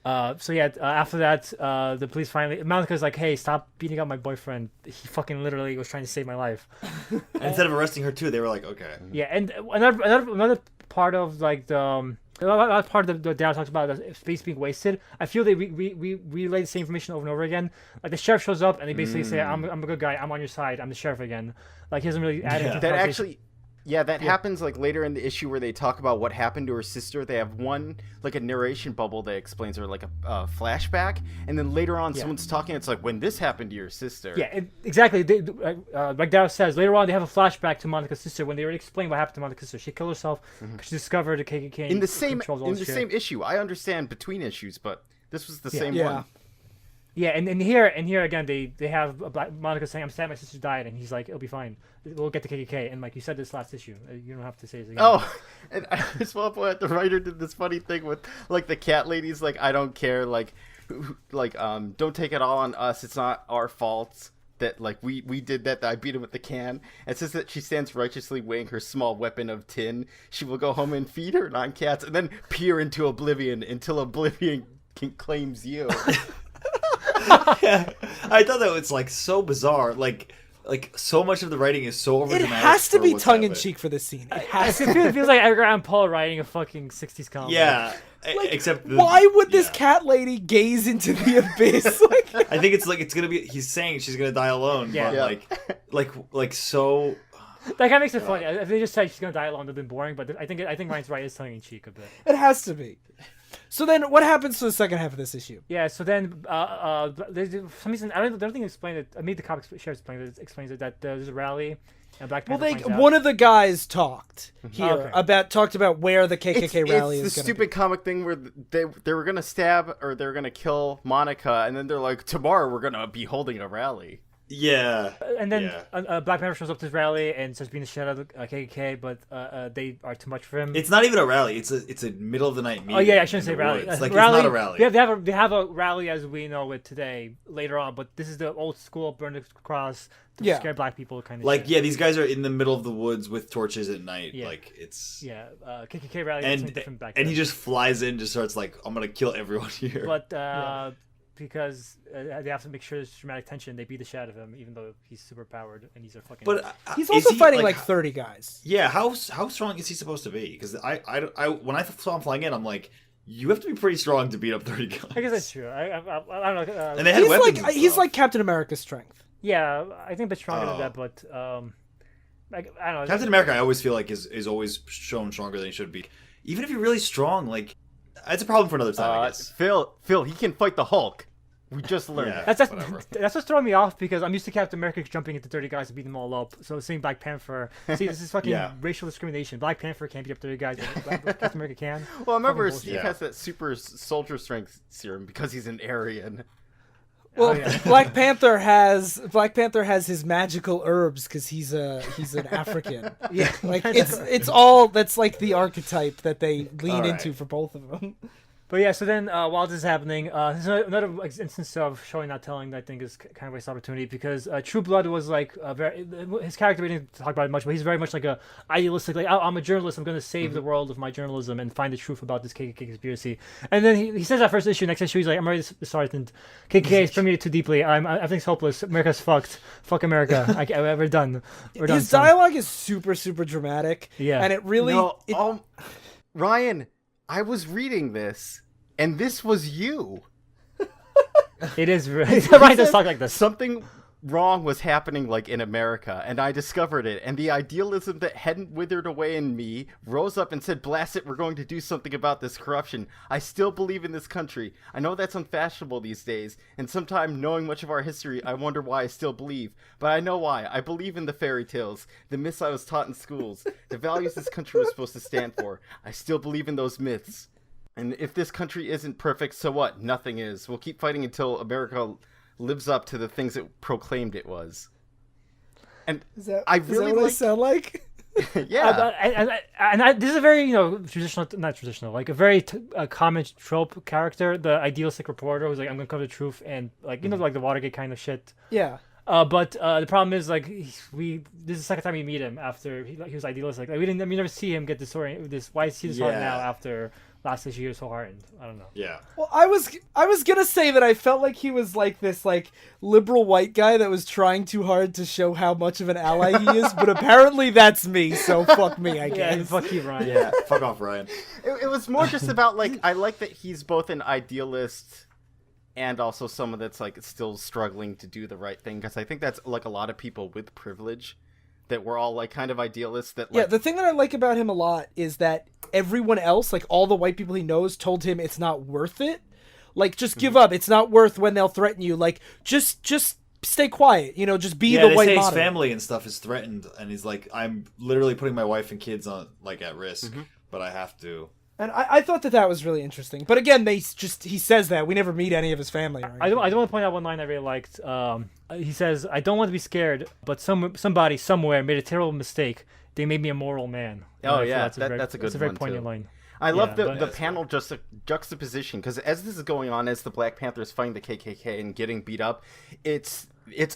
After that, the police finally... Monica's like, hey, stop beating up my boyfriend. He fucking literally was trying to save my life.
And instead of arresting her too, they were like, okay.
Yeah, and another part of like the... Another part of the Darryl talks about space being wasted. I feel they relay the same information over and over again. Like the sheriff shows up and they basically say, I'm a good guy. I'm on your side. I'm the sheriff again. Like he doesn't really add anything to the conversation.
That happens like later in the issue where they talk about what happened to her sister. They have one like a narration bubble that explains her like a flashback, and then later on someone's talking. It's like when this happened to your sister.
Yeah, exactly. Like Darryl says, later on they have a flashback to Monica's sister when they already explain what happened to Monica's sister. She killed herself because she discovered a KKK
in the same issue. I understand between issues, but this was the same one.
Yeah, and here again, they have Monica saying, "I'm sad my sister died," and he's like, "It'll be fine. We'll get the KKK." And like you said, this last issue, you don't have to say this again.
Oh, and I just want to point out the writer did this funny thing with like the cat lady's like, "I don't care, like don't take it all on us. It's not our fault that like we did that. I beat him with the can." It says that she stands righteously weighing her small weapon of tin. She will go home and feed her 9 cats, and then peer into oblivion until oblivion claims you.
Yeah, I thought that was like so bizarre. Like so much of the writing is so overdramatic.
It has to be tongue in cheek for this scene. It has to.
It feels like Edgar Allan Poe writing a fucking 60s comic.
Yeah,
like,
except
why would this cat lady gaze into the abyss? Like,
I think it's like it's gonna be. He's saying she's gonna die alone.
Yeah.
But like so.
That kind of makes it funny. If they just said she's gonna die alone, it'd been boring. But I think Ryan's right. It's tongue in cheek a bit.
It has to be. So then, what happens to the second half of this issue?
Yeah. So then, for some reason, I don't think it explained it. I made the comic share explains it that there's a rally. And Black Panther
one of the guys talked here talked about where the KKK rally is.
It's the stupid comic thing where they were gonna stab or they were gonna kill Monica, and then they're like, tomorrow we're gonna be holding a rally.
Yeah.
And then Black Panther shows up to this rally and starts being the shit out of the KKK, but they are too much for him.
It's not even a rally. It's a middle of the night meeting.
Oh yeah, I shouldn't say rally.
It's like
rally,
it's not a rally.
They have a rally as we know it today later on, but this is the old school burn the cross to scare black people kind of
like
shit.
these guys are in the middle of the woods with torches at night.
Yeah.
Like it's
KKK rally is something different back then.
And he just flies in, just starts like, I'm gonna kill everyone here.
But because they have to make sure there's dramatic tension, they beat the shit out of him, even though he's super powered and he's a fucking.
But
he's also fighting like 30 guys.
Yeah, how strong is he supposed to be? Because I when I saw him flying in, I'm like, you have to be pretty strong to beat up 30 guys.
I guess that's true. I don't know.
And they had weapons.
He's like Captain America's strength.
Yeah, I think they're stronger than that, but I don't know.
Captain America, I always feel like is always shown stronger than he should be. Even if you're really strong, like. That's a problem for another time, I guess.
Phil, he can fight the Hulk. We just learned that.
That's what's throwing me off because I'm used to Captain America jumping into 30 guys to beat them all up. So seeing Black Panther, this is fucking racial discrimination. Black Panther can't beat up 30 guys, but Captain America can.
Well, I remember Steve has that super soldier strength serum because he's an Aryan.
Well, Black Panther has his magical herbs because he's an African. Like it's all that's like the archetype that they lean into for both of them.
But yeah, so then while this is happening, there's another instance of showing not telling that I think is kind of a waste opportunity because True Blood was like his character, we didn't talk about it much, but he's very much like a idealistic, like I'm a journalist, I'm going to save the world with my journalism and find the truth about this KKK conspiracy. And then he says that first issue, next issue he's like, I'm already disheartened. KKK is permeated too deeply. Everything's hopeless. America's fucked. Fuck America. We're done. We're done.
His dialogue is super, super dramatic.
Yeah.
And it really...
No, Ryan, I was reading this, and this was you.
It is really... Ryan does talk like this.
Something wrong was happening like in America, and I discovered it, and the idealism that hadn't withered away in me rose up and said, blast it, we're going to do something about this corruption. I still believe in this country. I know that's unfashionable these days, and sometimes knowing much of our history, I wonder why I still believe. But I know why. I believe in the fairy tales, the myths I was taught in schools, the values this country was supposed to stand for. I still believe in those myths. And if this country isn't perfect, so what? Nothing is. We'll keep fighting until America lives up to the things it proclaimed it was. And I really
what I sound like?
Yeah.
This is a very, traditional, not traditional, like a very common trope character, the idealistic reporter who's like, I'm going to cover the truth and like, like the Watergate kind of shit.
Yeah.
But the problem is like this is the second time we meet him after he was idealistic. Like we never see him get why is he this hard now after last issue he was so hardened? I don't know.
Yeah.
Well, I was gonna say that I felt like he was like this like liberal white guy that was trying too hard to show how much of an ally he is, but apparently that's me, so fuck me, I guess.
Yeah, fuck you, Ryan.
Yeah, fuck off, Ryan.
It was more just about like, I like that he's both an idealist and also someone that's like still struggling to do the right thing, because I think that's like a lot of people with privilege, that we're all like kind of idealists that like...
Yeah, the thing that I like about him a lot is that everyone else, like all the white people he knows, told him it's not worth it. Like, just give up. It's not worth when they'll threaten you. Like, just stay quiet. Just be the white model.
His family and stuff is threatened, and he's like, I'm literally putting my wife and kids on like at risk, but I have to.
And I thought that was really interesting. But again, he says that. We never meet any of his family.
I don't want to point out one line I really liked. He says, I don't want to be scared, but somebody somewhere made a terrible mistake. They made me a moral man.
Oh, yeah. That's a good one,
That's a very poignant line.
I love the panel juxtaposition, because as this is going on, as the Black Panther is fighting the KKK and getting beat up, it's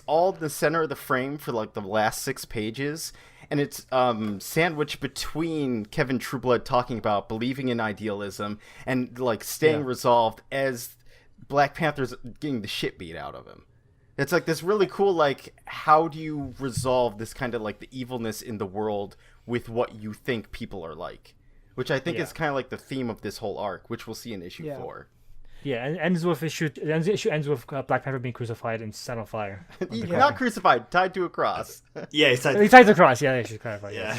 all the center of the frame for like the last 6 pages. And it's sandwiched between Kevin Trueblood talking about believing in idealism and like staying resolved as Black Panther's getting the shit beat out of him. It's like this really cool, like, how do you resolve this kind of like the evilness in the world with what you think people are like? Which I think is kind of like the theme of this whole arc, which we'll see in issue 4.
Yeah, and ends with issue ends with Black Panther being crucified and set on fire.
Not crucified, tied to a cross.
Yeah, he's tied
to the cross. Yeah, they should clarify. Yeah,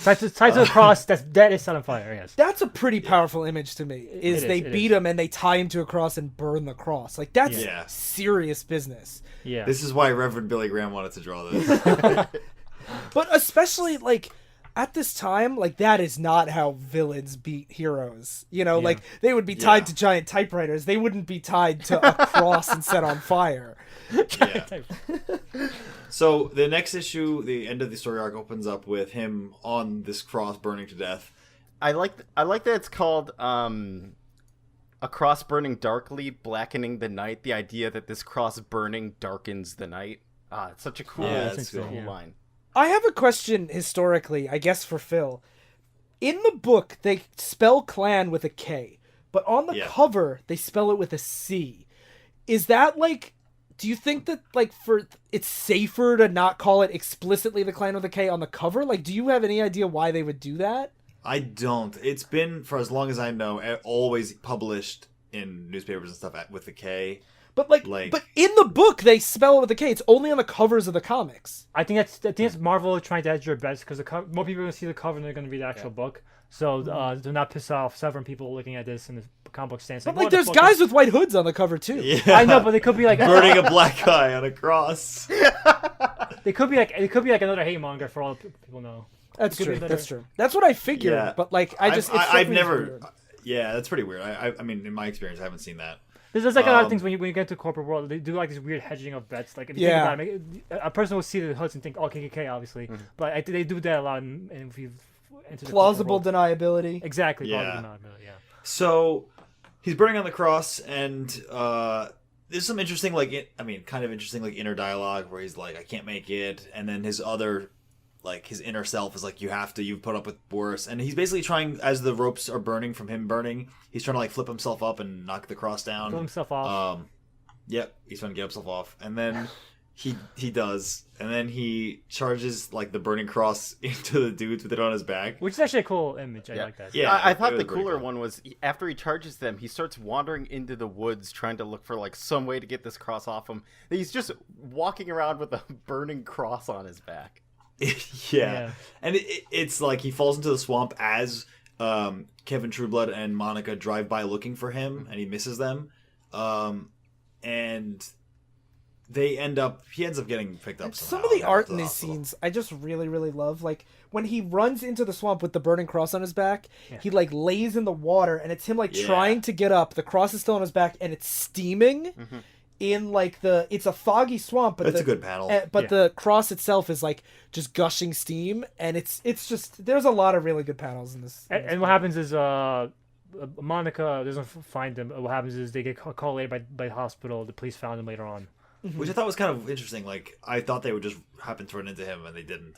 tied to the cross. That is set on fire. Yes,
that's a pretty powerful image to me. They beat him and they tie him to a cross and burn the cross. Like that's serious business.
Yeah,
this is why Reverend Billy Graham wanted to draw this.
But especially like, at this time, like, that is not how villains beat heroes. Like, they would be tied to giant typewriters. They wouldn't be tied to a cross and set on fire.
Yeah. So, the next issue, the end of the story arc opens up with him on this cross burning to death.
I like that it's called a cross burning darkly, blackening the night. The idea that this cross burning darkens the night. It's such a cool line.
I have a question historically, I guess for Phil. In the book, they spell clan with a K, but on the cover, they spell it with a C. Is that like, do you think that like it's safer to not call it explicitly the clan with a K on the cover? Like, do you have any idea why they would do that?
I don't. It's been, for as long as I know, always published in newspapers and stuff with the K.
But but in the book they spell it with a K. It's only on the covers of the comics.
I think that's Marvel trying to hedge your bets because more people are going to see the cover than they're going to read the actual book. So do not piss off several people looking at this in the comic book stance.
But like, there's guys with white hoods on the cover too.
Yeah.
I know, but they could be like
burning a black guy on a cross.
It could be like another hate monger for all people know.
That's true. That's true. That's what I figured. Yeah. But like,
I've never. Yeah, that's pretty weird. I mean, in my experience, I haven't seen that.
There's like a lot of things when you get into the corporate world, they do like this weird hedging of bets. Like if you think about it, a person will see the hoods and think, "Oh, KKK, obviously," but they do that a lot. And if you've entered
plausible deniability,
exactly.
Yeah.
Plausible deniability. Yeah.
So he's burning on the cross, and there's some interesting, kind of interesting, inner dialogue where he's like, I can't make it, and then his other, his inner self is like, you've put up with worse, and he's basically trying, as the ropes are burning from him burning, he's trying to, flip himself up and knock the cross down.
Pull himself off.
Yep, he's trying to get himself off, and then he does, and then he charges, the burning cross into the dudes with it on his back.
Which is actually a cool image. I like that.
Yeah,
I thought the cooler one was after he charges them, he starts wandering into the woods trying to look for some way to get this cross off him. He's just walking around with a burning cross on his back.
Yeah. And it's like he falls into the swamp as Kevin Trueblood and Monica drive by looking for him, and he misses them. And he ends up getting picked up somehow.
Some of the art in these scenes I just really, really love. Like when he runs into the swamp with the burning cross on his back, he lays in the water, and it's him trying to get up. The cross is still on his back, and it's steaming in it's a foggy swamp, but
it's a good panel.
But the cross itself is just gushing steam, and it's just, there's a lot of really good panels in this.
And what happens is Monica doesn't find them. What happens is they get called later by the hospital. The police found them later on.
Which I thought was kind of interesting. I thought they would just happen to run into him, and they didn't.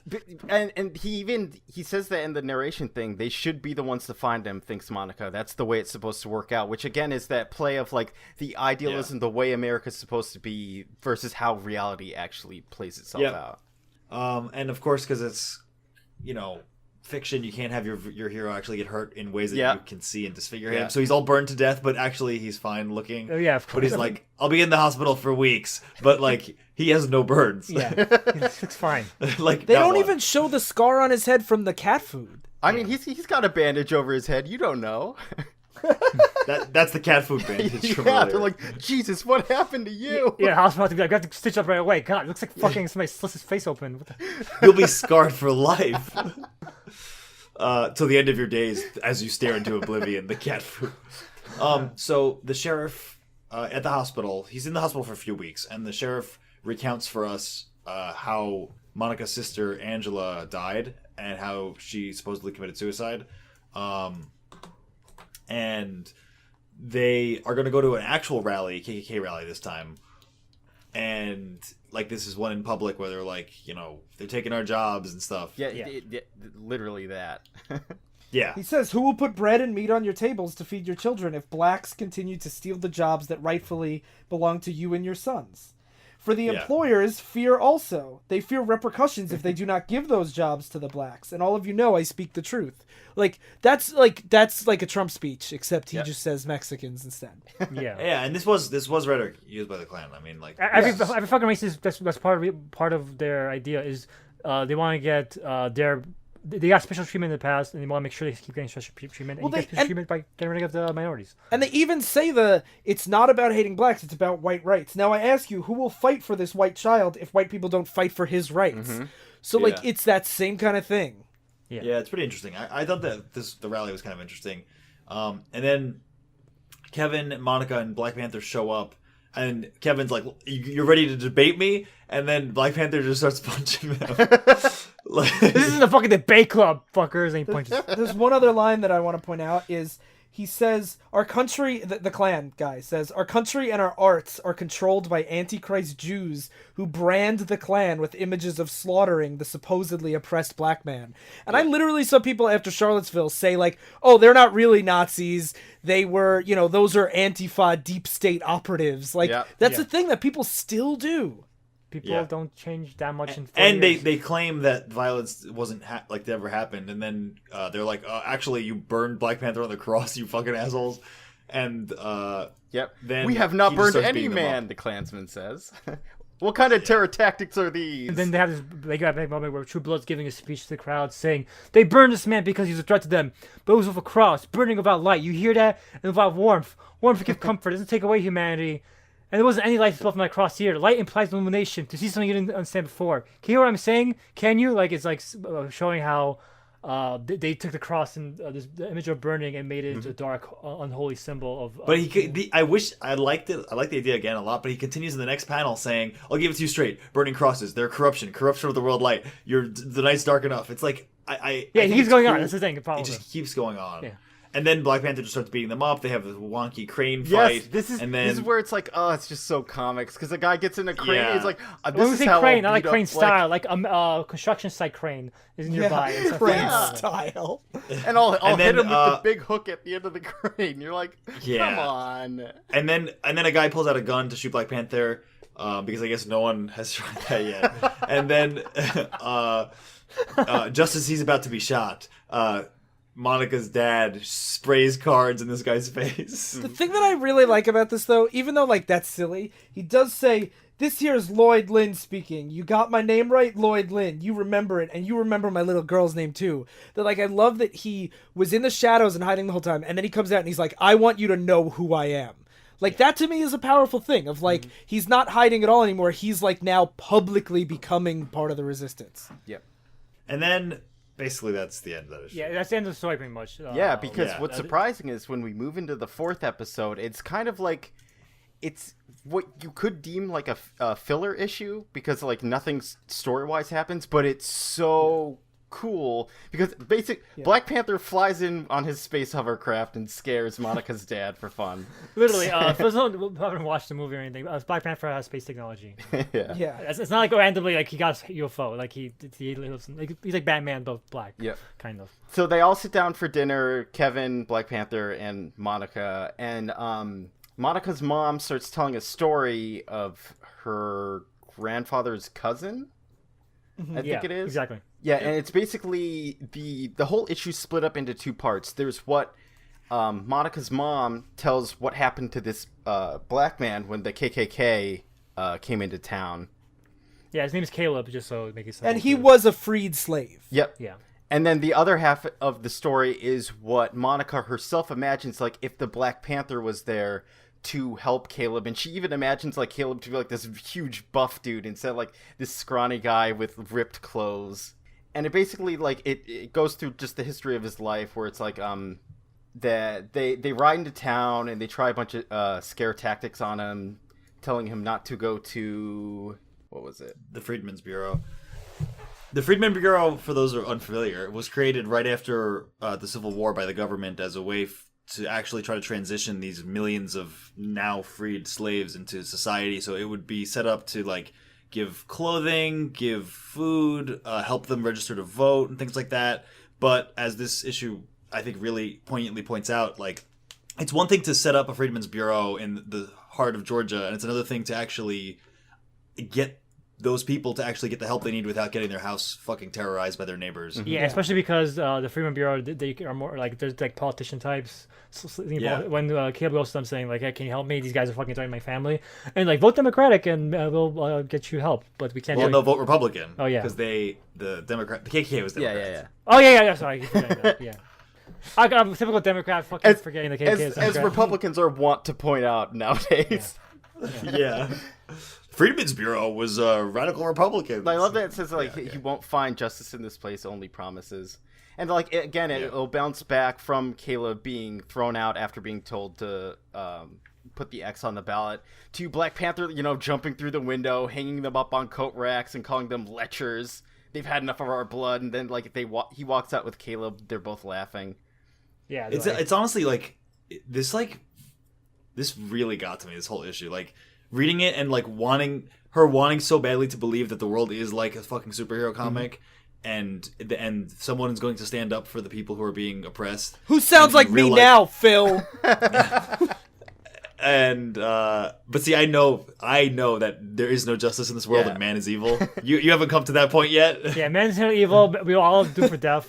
And he says that in the narration thing, they should be the ones to find him, thinks Monica. That's the way it's supposed to work out, which again is that play of the idealism, the way America's supposed to be versus how reality actually plays itself out.
And of course, because it's, fiction, you can't have your hero actually get hurt in ways that you can see and disfigure him. So he's all burned to death, but actually he's fine looking.
Oh yeah, of course.
But he's like, I'll be in the hospital for weeks, but he has no burns.
Yeah, it's fine.
They don't even show the scar on his head from the cat food.
I mean, he's got a bandage over his head. You don't know.
That's the cat food bandage. From
they're
earlier.
like, Jesus, what happened to you?
Yeah, hospital to be like, I have to stitch up right away. God, it looks like fucking somebody slits his face open. What the...
You'll be scarred for life. Till the end of your days, as you stare into oblivion, the cat food. So the sheriff at the hospital, he's in the hospital for a few weeks, and the sheriff recounts for us how Monica's sister Angela died and how she supposedly committed suicide. And they are going to go to an actual rally, KKK rally this time. And this is one in public where they're they're taking our jobs and stuff.
Yeah. Literally that.
Yeah.
He says, who will put bread and meat on your tables to feed your children if blacks continue to steal the jobs that rightfully belong to you and your sons? For the employers, fear also. They fear repercussions if they do not give those jobs to the blacks. And all of you know I speak the truth. That's like a Trump speech, except he just says Mexicans instead.
Yeah.
Yeah, and this was rhetoric used by the Klan. I mean,
every fucking racist. That's part of their idea is they want to get they got special treatment in the past, and they want to make sure they keep getting special treatment. And get special treatment by getting rid of the minorities.
And they even say it's not about hating blacks; it's about white rights. Now I ask you, who will fight for this white child if white people don't fight for his rights? Mm-hmm. So it's that same kind of thing.
Yeah, it's pretty interesting. I thought that the rally was kind of interesting. And then Kevin, Monica, and Black Panther show up, and Kevin's like, "You're ready to debate me?" And then Black Panther just starts punching them.
This isn't a fucking debate club, fuckers. Ain't punches.
There's one other line that I want to point out is he says, our country, the Klan guy says, our country and our arts are controlled by Antichrist Jews who brand the Klan with images of slaughtering the supposedly oppressed black man. And I literally saw people after Charlottesville say oh, they're not really Nazis. They were, those are Antifa deep state operatives. That's a thing that people still do.
People don't change that much in 4
and
years.
they claim that violence wasn't that ever happened, and then they're like, actually, you burned Black Panther on the cross, you fucking assholes. And then
we have not burned any man, the Klansman says. What kind of terror tactics are these?
And then they got a moment where True Blood's giving a speech to the crowd saying, they burned this man because he was a threat to them, but it was with a cross, burning without light. You hear that? And without warmth. Warmth to give comfort, it doesn't take away humanity. And there wasn't any light spilled from that cross here. Light implies illumination. To see something you didn't understand before. Can you hear what I'm saying? Can you? It's showing how they took the cross and the image of burning and made it into a dark, unholy symbol of.
But I liked it. I like the idea again a lot. But he continues in the next panel saying, "I'll give it to you straight. Burning crosses. They're corruption of the world light. The night's dark enough." It's he
keeps going on. That's the thing.
It just keeps going on.
Yeah.
And then Black Panther just starts beating them up. They have this wonky crane
Yes,
fight.
this is where it's like, oh, it's just so comics because the guy gets in a crane.
Yeah.
And he's like,
When
this
we
is
say
how
crane,
I'll
not like
beat
crane
up,
style, like construction site crane is nearby. It's a
crane
fan.
style.
and I'll
And
hit
then,
him with the big hook at the end of the crane. You're like,
Yeah.
come on.
And then a guy pulls out a gun to shoot Black Panther because I guess no one has tried that yet. And then just as he's about to be shot, Monica's dad sprays cards in this guy's face.
The thing that I really like about this, though, even though, like, that's silly, he does say, this here is Lloyd Lynn speaking. You got my name right, Lloyd Lynn. You remember it, and you remember my little girl's name, too. That, like, I love that he was in the shadows and hiding the whole time, and then he comes out and he's like, I want you to know who I am. Like, that to me is a powerful thing of, like, he's not hiding at all anymore. He's, like, now publicly becoming part of the resistance.
Yep.
And then, basically, that's the end of that issue.
Yeah, that's the end of the story pretty much.
Yeah, because
yeah.
what's surprising is when we move into the 4th episode, it's kind of like it's what you could deem like a filler issue because like nothing story-wise happens, but it's so cool because Black Panther flies in on his space hovercraft and scares Monica's dad for fun.
Literally, for those who haven't watched the movie or anything, Black Panther has space technology.
Yeah.
It's not like randomly like he got a UFO. Like he lives like he's like Batman but black.
Yep.
Kind of.
So they all sit down for dinner, Kevin, Black Panther, and Monica, and Monica's mom starts telling a story of her grandfather's cousin. I think it is.
Exactly.
Yeah, and it's basically the whole issue split up into 2 parts. There's what Monica's mom tells what happened to this black man when the KKK came into town.
Yeah, his name is Caleb, just so it makes sense.
And he was a freed slave.
Yep.
Yeah.
And then the other half of the story is what Monica herself imagines, like if the Black Panther was there to help Caleb, and she even imagines like Caleb to be like this huge buff dude instead of like this scrawny guy with ripped clothes. And it basically like it goes through just the history of his life where it's like that they ride into town and they try a bunch of scare tactics on him, telling him not to go to what was it?
The Freedmen's Bureau. The Freedmen's Bureau, for those who are unfamiliar, was created right after the Civil War by the government as a way to actually try to transition these millions of now freed slaves into society. So it would be set up to like give clothing, give food, help them register to vote and things like that. But as this issue, I think, really poignantly points out, like it's one thing to set up a Freedmen's Bureau in the heart of Georgia, and it's another thing to actually get those people to actually get the help they need without getting their house fucking terrorized by their neighbors.
Yeah, especially because the Freedmen Bureau, they are more like, there's like politician types. When Caleb goes to them saying like, hey, can you help me? These guys are fucking threatening my family. And like, vote Democratic and we'll get you help. But we can't
Well,
do
they'll vote Republican.
Oh, yeah.
Because the KKK was Democrats.
Oh, yeah. Sorry. I keep forgetting that. Yeah. I'm a typical Democrat fucking forgetting the KKK.
As Republicans are wont to point out nowadays.
Yeah. Freedmen's Bureau was radical Republicans.
I love that it says like he won't find justice in this place, only promises. And like again, it'll bounce back from Caleb being thrown out after being told to put the X on the ballot to Black Panther, jumping through the window, hanging them up on coat racks, and calling them lechers. They've had enough of our blood, and then like he walks out with Caleb. They're both laughing.
Yeah,
it's honestly like this really got to me, this whole issue. Like reading it and like wanting so badly to believe that the world is like a fucking superhero comic, and someone is going to stand up for the people who are being oppressed.
Who sounds like me now, Phil?
And but see, I know that there is no justice in this world, and man is evil. You haven't come to that point yet.
Yeah, man is evil. But we all do for death.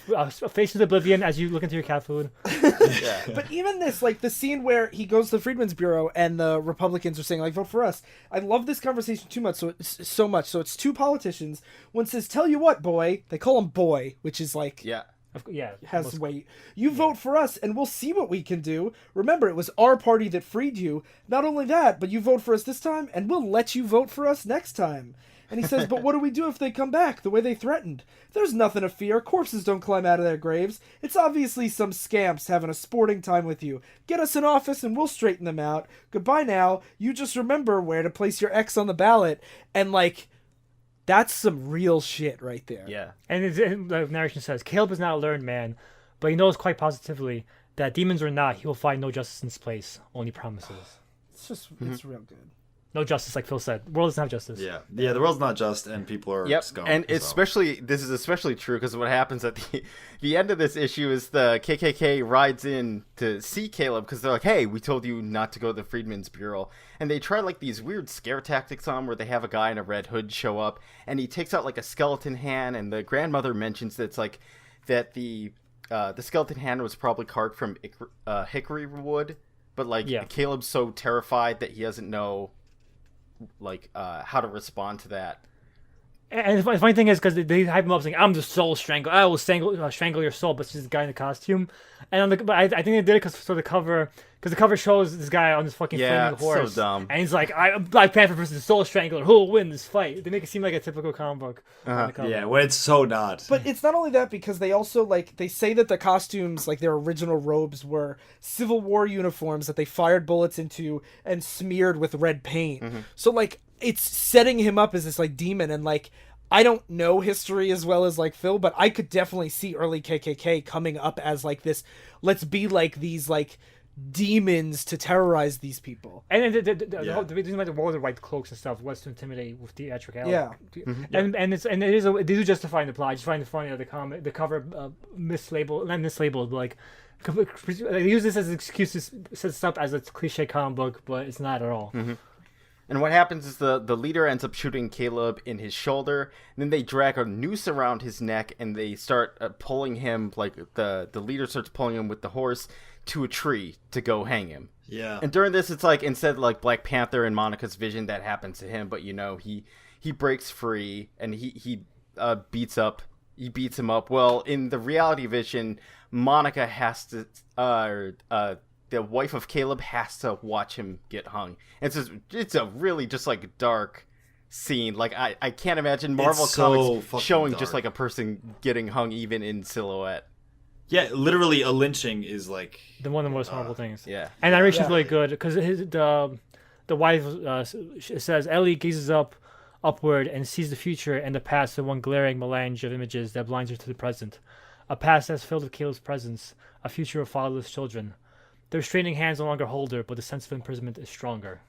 Faces oblivion as you look into your cat food.
But even this, like the scene where he goes to the Freedmen's Bureau and the Republicans are saying like, vote for us. I love this conversation too much. So it's 2 politicians. One says, "Tell you what, boy." They call him boy, which is like has weight. You vote for us and we'll see what we can do. Remember, it was our party that freed you. Not only that, but you vote for us this time and we'll let you vote for us next time. And he says, but what do we do if they come back the way they threatened? There's nothing to fear. Corpses don't climb out of their graves. It's obviously some scamps having a sporting time with you. Get us in office and we'll straighten them out. Goodbye now. You just remember where to place your X on the ballot. And like, that's some real shit right there.
Yeah.
And the narration says, Caleb is not a learned man, but he knows quite positively that demons or not, he will find no justice in his place, only promises.
It's real good.
No justice, like Phil said. The world doesn't have justice.
Yeah, the world's not just, and people are scum.
And
so.
this is especially true because what happens at the end of this issue is the KKK rides in to see Caleb because they're like, hey, we told you not to go to the Freedmen's Bureau. And they try like these weird scare tactics on where they have a guy in a red hood show up, and he takes out like a skeleton hand, and the grandmother mentions that it's like that the skeleton hand was probably carved from hickory wood, but like Caleb's so terrified that he doesn't know like how to respond to that.
And the funny thing is because they hype him up saying, I'm the soul strangler, I will strangle your soul, but it's just a guy in a costume. And but I think they did it because the cover shows this guy on this fucking flaming horse,
so dumb.
and he's like, I'm Black Panther versus the soul strangler, who will win this fight? They make it seem like a typical comic book on the cover.
Yeah, when it's so not.
But it's not only that, because they also they say that the costumes, like their original robes, were Civil War uniforms that they fired bullets into and smeared with red paint. So like it's setting him up as this like demon, and like I don't know history as well as like Phil, but I could definitely see early KKK coming up as like this, let's be like these like demons to terrorize these people.
And the reason why they wore the white cloaks and stuff was to intimidate with theatricality. And they do justify in the plot. I just find it funny that the cover mislabeled, but like they use this as an excuse to set this up as a cliche comic book, but it's not at all.
And what happens is the leader ends up shooting Caleb in his shoulder, and then they drag a noose around his neck, and they start pulling him, like the leader starts pulling him with the horse to a tree to go hang him.
Yeah.
And during this, it's like, instead of like Black Panther and Monica's vision, that happens to him, but he breaks free, and he beats him up. Well, in the reality vision, Monica has to, the wife of Caleb has to watch him get hung. And it's a really just like dark scene. Like I can't imagine Marvel comics showing just like a person getting hung even in silhouette.
Yeah, literally a lynching is like
one of the most horrible things.
Yeah.
And narration's really good because the wife says Ellie gazes upward and sees the future and the past in one glaring melange of images that blinds her to the present. A past that's filled with Caleb's presence, a future of fatherless children. The restraining hands no longer hold her, but the sense of imprisonment is stronger.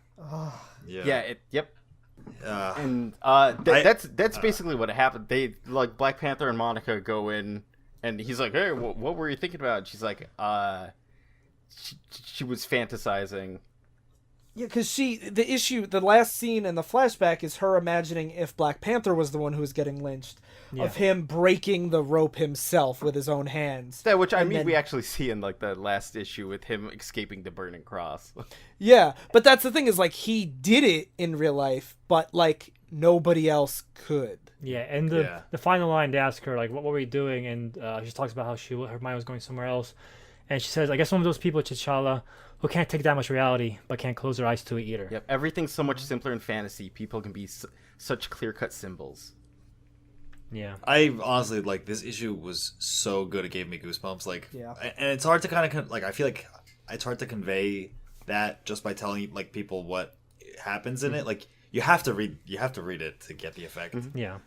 And that's basically what happened. They like Black Panther and Monica go in, and he's like, "Hey, what were you thinking about?" And she's like, she was fantasizing."
Yeah, because the last scene in the flashback is her imagining if Black Panther was the one who was getting lynched, of him breaking the rope himself with his own hands.
Yeah, which we actually see in like the last issue with him escaping the burning cross.
Yeah, but that's the thing is like he did it in real life, but like nobody else could.
Yeah, and the final line, they ask her like, "What were you doing?" And she talks about how her mind was going somewhere else, and she says, "I guess one of those people, T'Challa, who can't take that much reality, but can't close their eyes to it either."
Yep, everything's so much simpler in fantasy. People can be such clear-cut symbols.
Yeah,
I honestly like this issue was so good. It gave me goosebumps. Like, and it's hard to kind of like I feel like it's hard to convey that just by telling like people what happens in it. Like you have to read it to get the effect.
Yeah,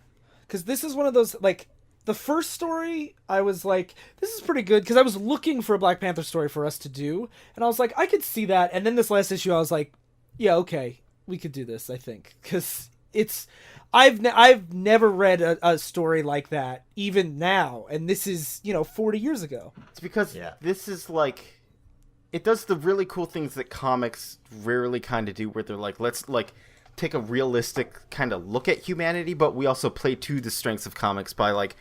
because this is one of those like. The first story, I was like, this is pretty good, because I was looking for a Black Panther story for us to do, and I was like, I could see that, and then this last issue, I was like, yeah, okay, we could do this, I think, because I've never read a story like that, even now, and this is, 40 years ago.
It's because this is like, it does the really cool things that comics rarely kind of do, where they're like, let's like, take a realistic kind of look at humanity, but we also play to the strengths of comics by like,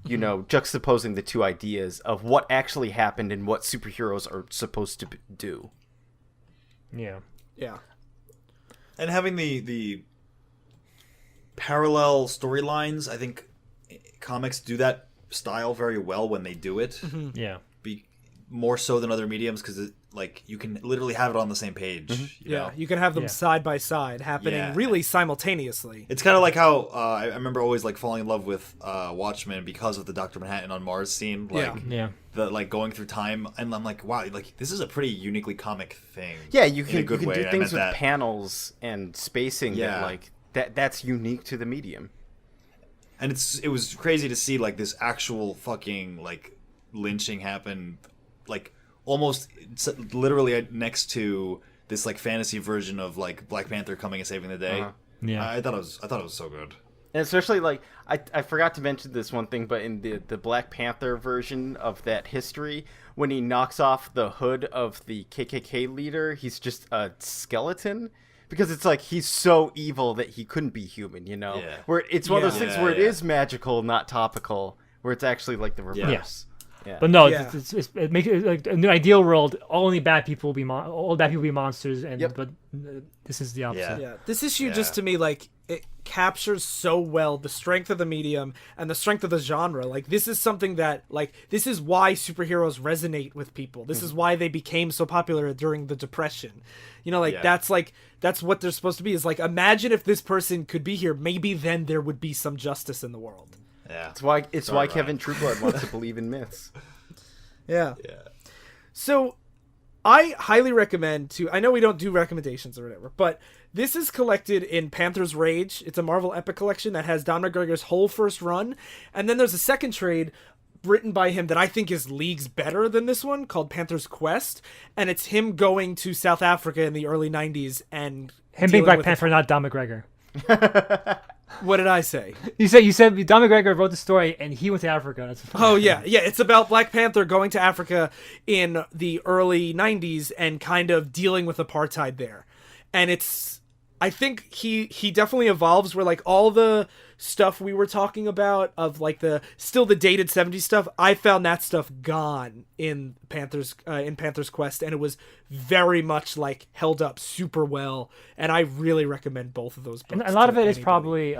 juxtaposing the two ideas of what actually happened and what superheroes are supposed to do.
Yeah.
Yeah.
And having the parallel storylines, I think comics do that style very well when they do it.
Yeah.
More so than other mediums because like you can literally have it on the same page. You know?
You can have them side by side happening really simultaneously.
It's kind of like how I remember always like falling in love with Watchmen because of the Dr. Manhattan on Mars scene. Like, the like going through time, and I'm like, wow, like this is a pretty uniquely comic thing.
Yeah, you can do things with panels and spacing.
Yeah,
that, like that's unique to the medium.
And it was crazy to see like this actual fucking like lynching happen like almost literally next to this like fantasy version of like Black Panther coming and saving the day.
Yeah.
I thought it was so good.
And especially, like, I forgot to mention this one thing, but in the Black Panther version of that history, when he knocks off the hood of the KKK leader, he's just a skeleton. Because it's like, he's so evil that he couldn't be human, you know?
Yeah.
Where it's one of those things where it
yeah.
is magical, not topical, where it's actually, like, the reverse. Yeah.
But no,
Yeah.
it makes it like in the ideal world, only bad people will be all bad people will be monsters, and but this is the opposite.
Yeah, this issue just to me like it captures so well the strength of the medium and the strength of the genre. Like this is something that like this is why superheroes resonate with people. This is why they became so popular during the Depression. You know, that's what they're supposed to be. Is like imagine if this person could be here, maybe then there would be some justice in the world.
Yeah,
It's why Kevin Trueblood wants to believe in myths.
Yeah.
Yeah.
So I highly recommend I know we don't do recommendations or whatever, but this is collected in Panther's Rage. It's a Marvel Epic collection that has Don McGregor's whole first run. And then there's a second trade written by him that I think is leagues better than this one called Panther's Quest. And it's him going to South Africa in the early 90s and
Him being Black Panther, not Don McGregor.
What did I say?
You said Don McGregor wrote the story and he went to Africa. That's
Oh yeah, it's about Black Panther going to Africa in the early 90s and kind of dealing with apartheid there. And I think he definitely evolves where like all the stuff we were talking about of like the dated 70s stuff, I found that stuff gone in Panther's Quest, and it was very much like held up super well, and I really recommend both of those books.
And a lot of it is probably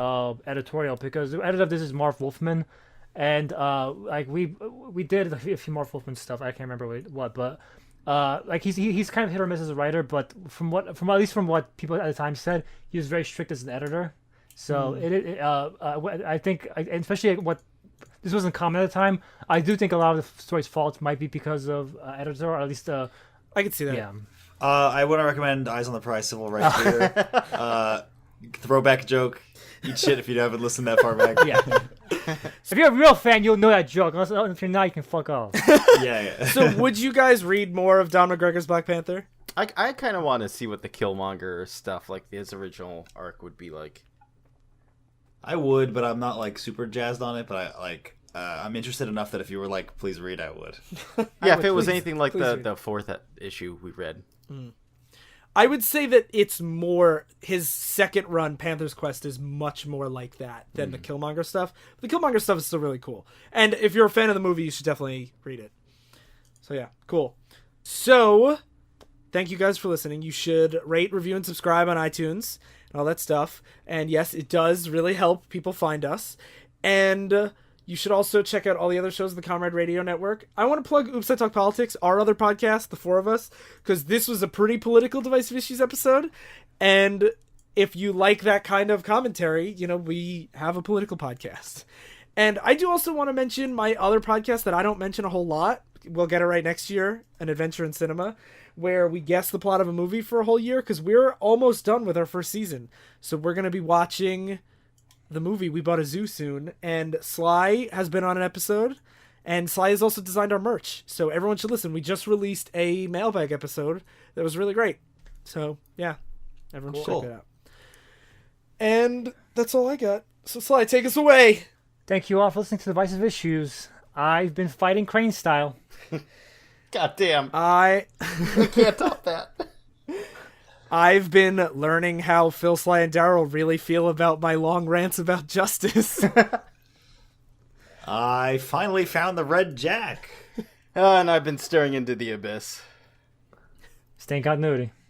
editorial, because the editor of this is Marv Wolfman, and like we did a few Marv Wolfman stuff. I can't remember what, but like he's kind of hit or miss as a writer, but from at least from what people at the time said, he was very strict as an editor. So I think, especially what this wasn't common at the time, I do think a lot of the story's faults might be because of editor, or at least
I can see that.
Yeah.
I want to recommend Eyes on the Prize Civil Rights Leader. Throwback joke. Eat shit if you haven't listened that far back.
Yeah. If you're a real fan, you'll know that joke. Unless if you're not, you can fuck off.
Yeah.
So would you guys read more of Don McGregor's Black Panther?
I kind of want to see what the Killmonger stuff, like his original arc, would be like.
I would, but I'm not like super jazzed on it. But I'm interested enough that if you were like, please read, I would.
Yeah, if it was anything like the fourth issue we read.
I would say that it's more his second run, Panther's Quest, is much more like that than the Killmonger stuff. The Killmonger stuff is still really cool, and if you're a fan of the movie, you should definitely read it. So yeah, cool. So thank you guys for listening. You should rate, review, and subscribe on iTunes and all that stuff. And yes, it does really help people find us. And you should also check out all the other shows of the Comrade Radio Network. I want to plug Oops, I Talk Politics, our other podcast, the four of us, because this was a pretty political Divisive Issues episode. And if you like that kind of commentary, you know, we have a political podcast. And I do also want to mention my other podcast that I don't mention a whole lot. We'll get it right next year, An Adventure in Cinema, where we guess the plot of a movie for a whole year, because we're almost done with our first season. So we're going to be watching the movie We Bought a Zoo soon, and Sly has been on an episode, and Sly has also designed our merch, so everyone should listen. We just released a mailbag episode that was really great, so yeah, everyone should check it out. And that's all I got. So Sly, take us away.
Thank you all for listening to Divisive Issues. I've been fighting Crane style.
God damn.
I
can't top that.
I've been learning how Phil, Sly, and Darryl really feel about my long rants about justice.
I finally found the Red Jack.
And I've been staring into the abyss.
Staying continuity.